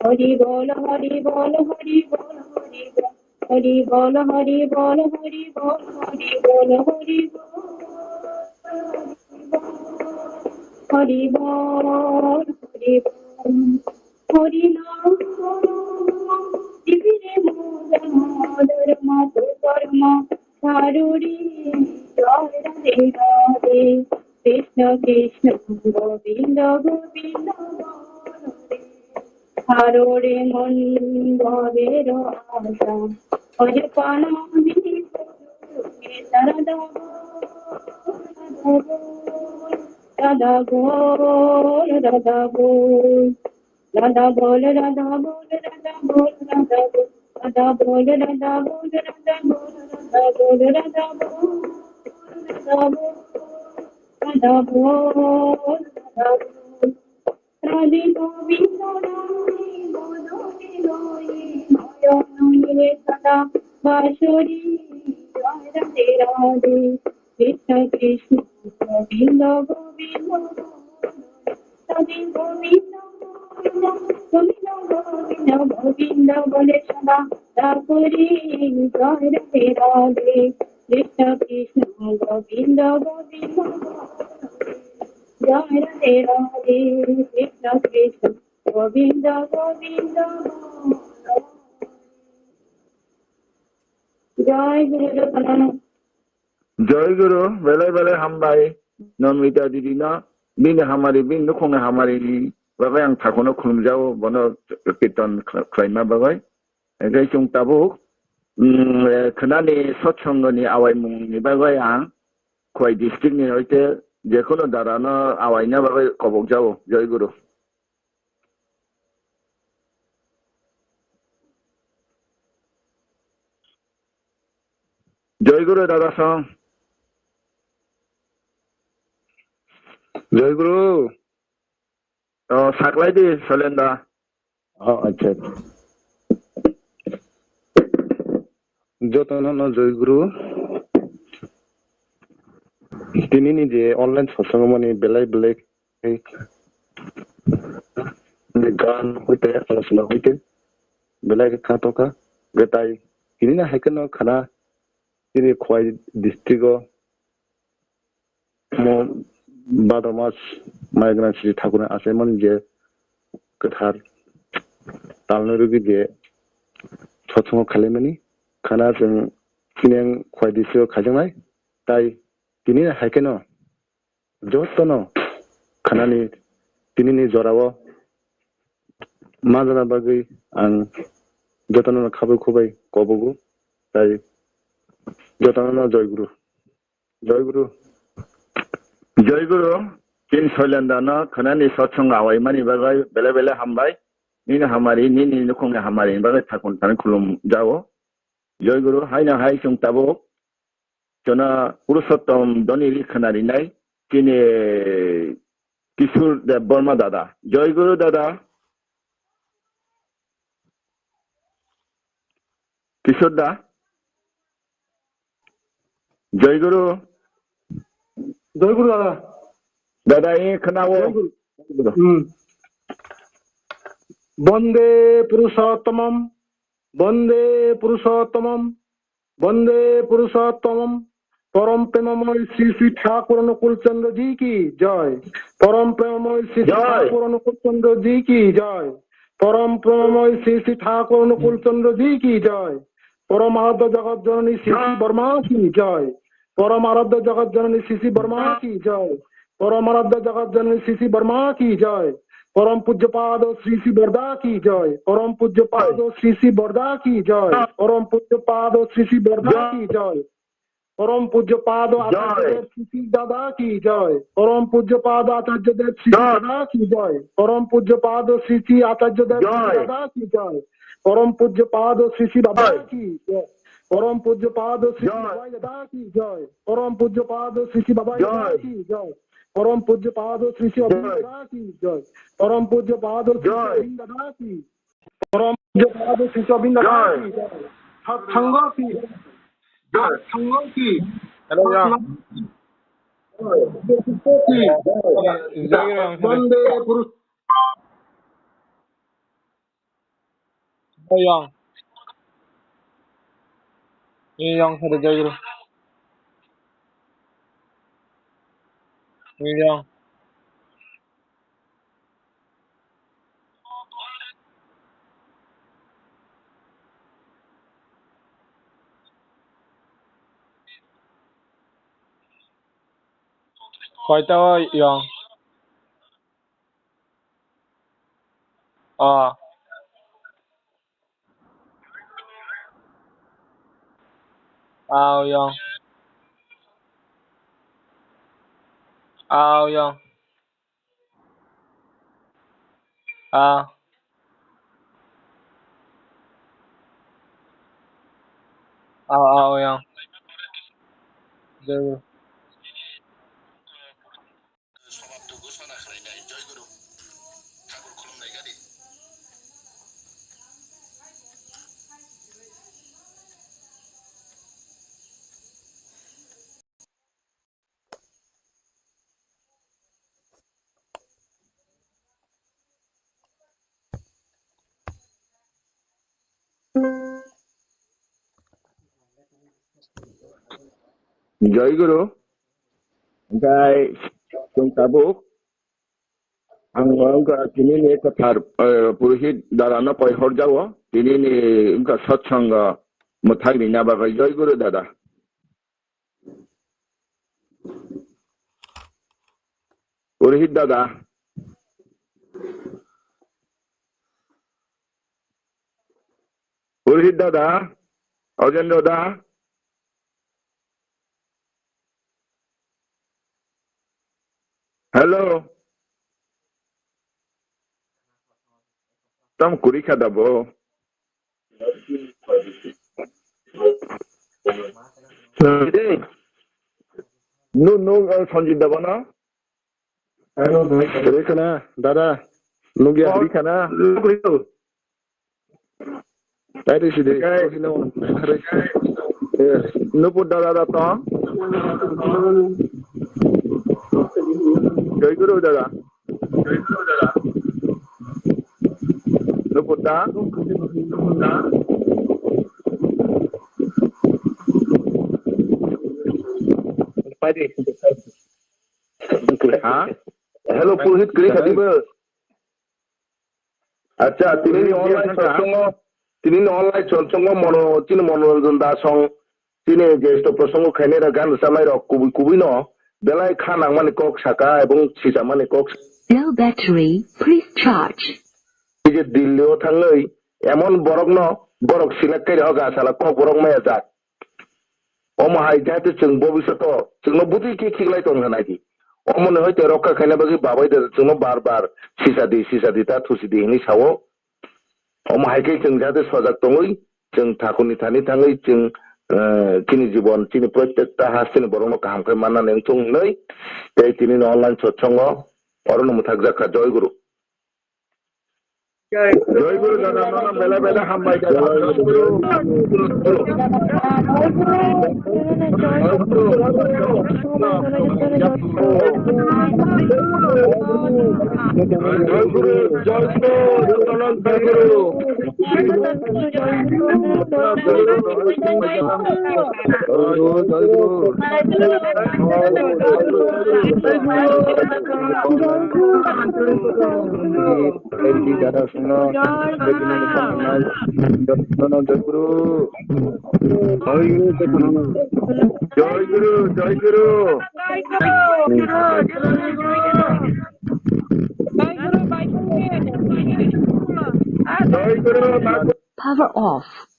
হরি বল হরি বল হরি বল হরি বল হরি বল হরি বল হরি বল হরি বল হরি বল হরি বল হরি নাম দিবিরে মোদমা ধর্মা সারুরি জয় রাধে রাধে কৃষ্ণ কৃষ্ণ গোবিন্দ গোবিন্দ হারোরে মন ভবের আশা অজপানা রাধা বল রাধা বল রাধা বল রাধা বল রাধা বল রাধা বল রাধা বল রাধা বল রাধা বল রাধা বল রাধা বল রাধা বল রাধা বল রাধে গোবিন্দ রাধে বদনে লয়ে নয়নে সদা বাসুরি জয় রাধে রাধে কৃষ্ণ কৃষ্ণ গোবিন্দ গোবিন্দ রাধে গোবিন্দ গোবিন্দ গোবিন্দ গোবিন্দ বলে সদা রাধুরি জয় রাধে রাধে কৃষ্ণ কৃষ্ণ গোবিন্দ গোবিন্দ জয় রাধে রাধে কৃষ্ণ কৃষ্ণ গোবিন্দ গোবিন্দ জয় গুরু জগন্নাথ জয় গুরু বেলে বেলে হামবাই নমিতা দিদি না বিন হামারি বিন নুখুং হামারি বাবাই आं थाखौनो खुलुमजाव बनो कीर्तन खालामना बाबाय ओमफ्राय जों दाबो खोनानि सत्संगनि आवायमुंनि बागै आं खय डिस्ट्रिक्टनि हयते जेखुनु दारानो आवायना बागै कबक जाव जय गुरु जय गुरु दादा सं জয় গুরু साकलाय दे सलेंदा আচ্ছা যতন জয় গুরু দিনैनि जे अनलाइन सत्संग माने बेलाय बेलेग गान होते आलोचना होते बेलाय खातोका गताय दिनैनि हायखनो खाना दिनै खय डिस्ट्रिक्टआव भाद्र मास माइग्रान श्री ठाकुर आसामनि जे गोथार तालनो रुगि सत्संग खालामनायनि खाना जों दिनै खय डिस्ट्रिक्टआव खाजोंनाय ताय दिनै हायखनो जतन खानानि दिनैनि जराव मा जाना बागै आं जतन खाबु खबाय कबगु ताय जतन जय गुरु जय गुरु जय गुरु किन सलेंदानो खोनानि सत्संग आवायमानि बागै बेले बेले हामबाय नीन हामारि नीनि नुखुं हामारि बागै थाकुन थान खुलुम जावो जय गुरु हायना हाय जों ताबो जना पुरुषोत्तम दनिरि खोनारि नाय किने किशोर देबबर्मा दादा जय गुरु दादा किशोर दा जय गुरु दादा दादा ये खोनावो वंदे पुरुषोत्तमम বন্দে পুরুষোত্তমম বন্দে পুরুষোত্তমম परम प्रेममय श्री श्री ठाकुर अनुकूल चंद्र जी की जय। परम प्रेममय श्री श्री ठाकुर अनुकूल चंद्र जी की जय। परम प्रेममय श्री श्री ठाकुर अनुकूल चंद्र जी की जय। परम आराध्य जगत जननी श्री श्री वर्मा की जय। परम आराध्य जगत जननी श्री श्री वर्मा की जय। परम आराध्य जगत जननी श्री श्री वर्मा की जय। परम पूज्यपाद श्री श्री बरदा की जय। परम पूज्यपाद श्री श्री बरदा की जय। परम पूज्यपाद श्री श्री बरदा की जय। परम पूज्यपाद आचार्य देव श्री दादा की जय। परम पूज्यपाद आचार्य देव श्री दादा की जय। परम पूज्यपाद श्री श्री आचार्य देव दादा की जय। परम पूज्यपाद श्री श्री बाबा की जय। परम पूज्यपाद श्री बाबा दादा की जय। परम पूज्यपाद श्री श्री बाबा दादा की जय। परम पूज्यपाद श्री श्री दादा की जय। परम पूज्यपाद श्री दादा की परम पूज्यपाद श्री दादा की जय। सत्संग की Hello, Yang. वंदे पुरुष Hello, Yang. Yang ada jaga. Yang. Kau tahu Yang? Ah. Yang. Yang. Yang. Jaga. জয় গুরু ओमफ्राय जों tabuk ang angka kini ni kathar purohit darana paihor jawo kini ni angka satsanga muthai bina bagai jai guru dada purohit dada Ajendra dada hello tam kurika dabo no Sanjit Debbarma hello kurika dada nugi kurika na That is it. No put dada to. Jai Guru dada. No put da. Hello Purohit Kri Khadiba. Acha tini online satsang তিনি online সৎসঙ্গ তিনি মনোরঞ্জন দাসং তিনি জ্যেষ্ঠ প্রসঙ্গ খাইনেরা গান সামাইর কুবি কুবিন বেলায় খানাং মানে cock সাকা এবং সিসা মানে cock Low battery, please charge. এই যে দিল্লিও থাঙ্গই এমন বরক সিলেক্টেড হগা সালা কক বরক মায়া যাক অমহাই যাতে जों ভবিষ্যৎ जोंनो বুদ্ধি কি খিগলাই দং নাকি অমনে হইতে রক্ষা খাইনা বাকি বাবাই দে जोंनो बार সিসা দি তা থুসি দি নি সাও অমহাইকে जों যাতে সজাগ দङै जों ঠাকুরনি থানি থাङै जों তিনি জীবন তিনি প্রত্যেকটা হাসিনি বরং হামক্রাই মাননাनै থংनै এই তিনি অনলাইন সৎসঙ্গ অরণ্য থাক যাকা জয় গুরু দাদা নাম বেলা বেলা হামবাই দাদা জয় গুরু জয় গুরু যতন জয় গুরু জয় গুরু জয় গুরু জয় গুরু Power off.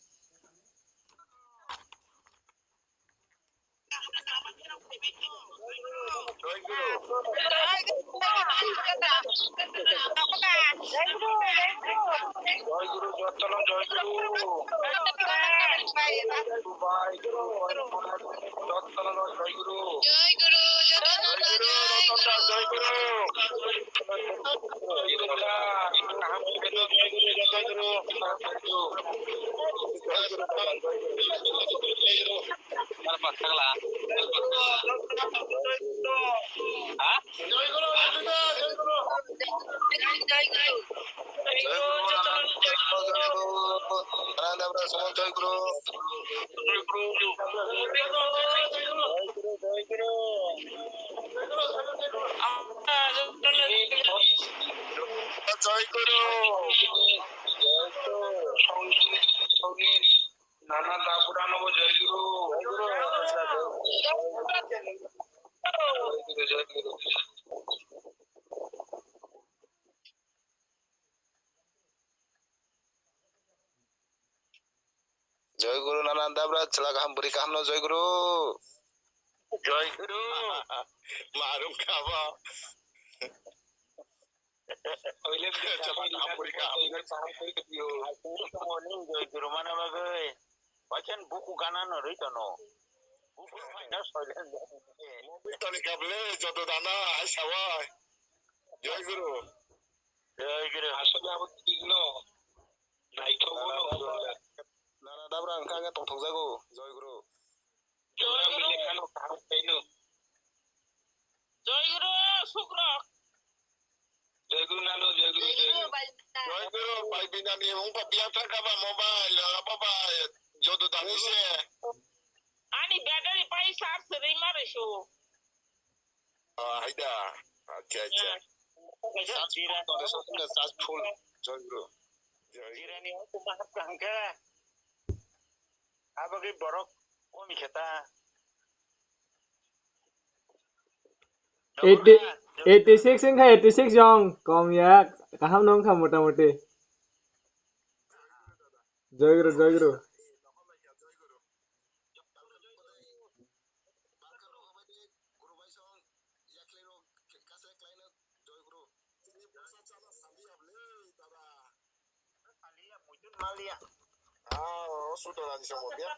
জয় গুরু নানান্দাবরা চলা গাহাম বুড়ি কাহাম জয় গুরু মারুম খাবা buku kanan itu no. Buku mana soalnya? Mobil tadi kabel jodoh dana sawah. Jai guru. Jai guru. Asal apa tigno? Naik guru. Nana dabra angkanya tong jago. Jai guru. Jai guru. Kalau kamu ini. Jai guru sukra. Jai guru nano jai guru. Jai guru. Pai bina ni umpa biasa kaba mobile apa apa jodoh dana sih. Ani battery pai charge sering mare show. Haida. Acha. Charge full. Jai guru. Jirani aku mahap kangka. Apa ke borok komi kheta. 86 इंखा 86 जंग कम या kaham nong kha मोटामोटी जय गुरु Mariya. Sudah langsung dia.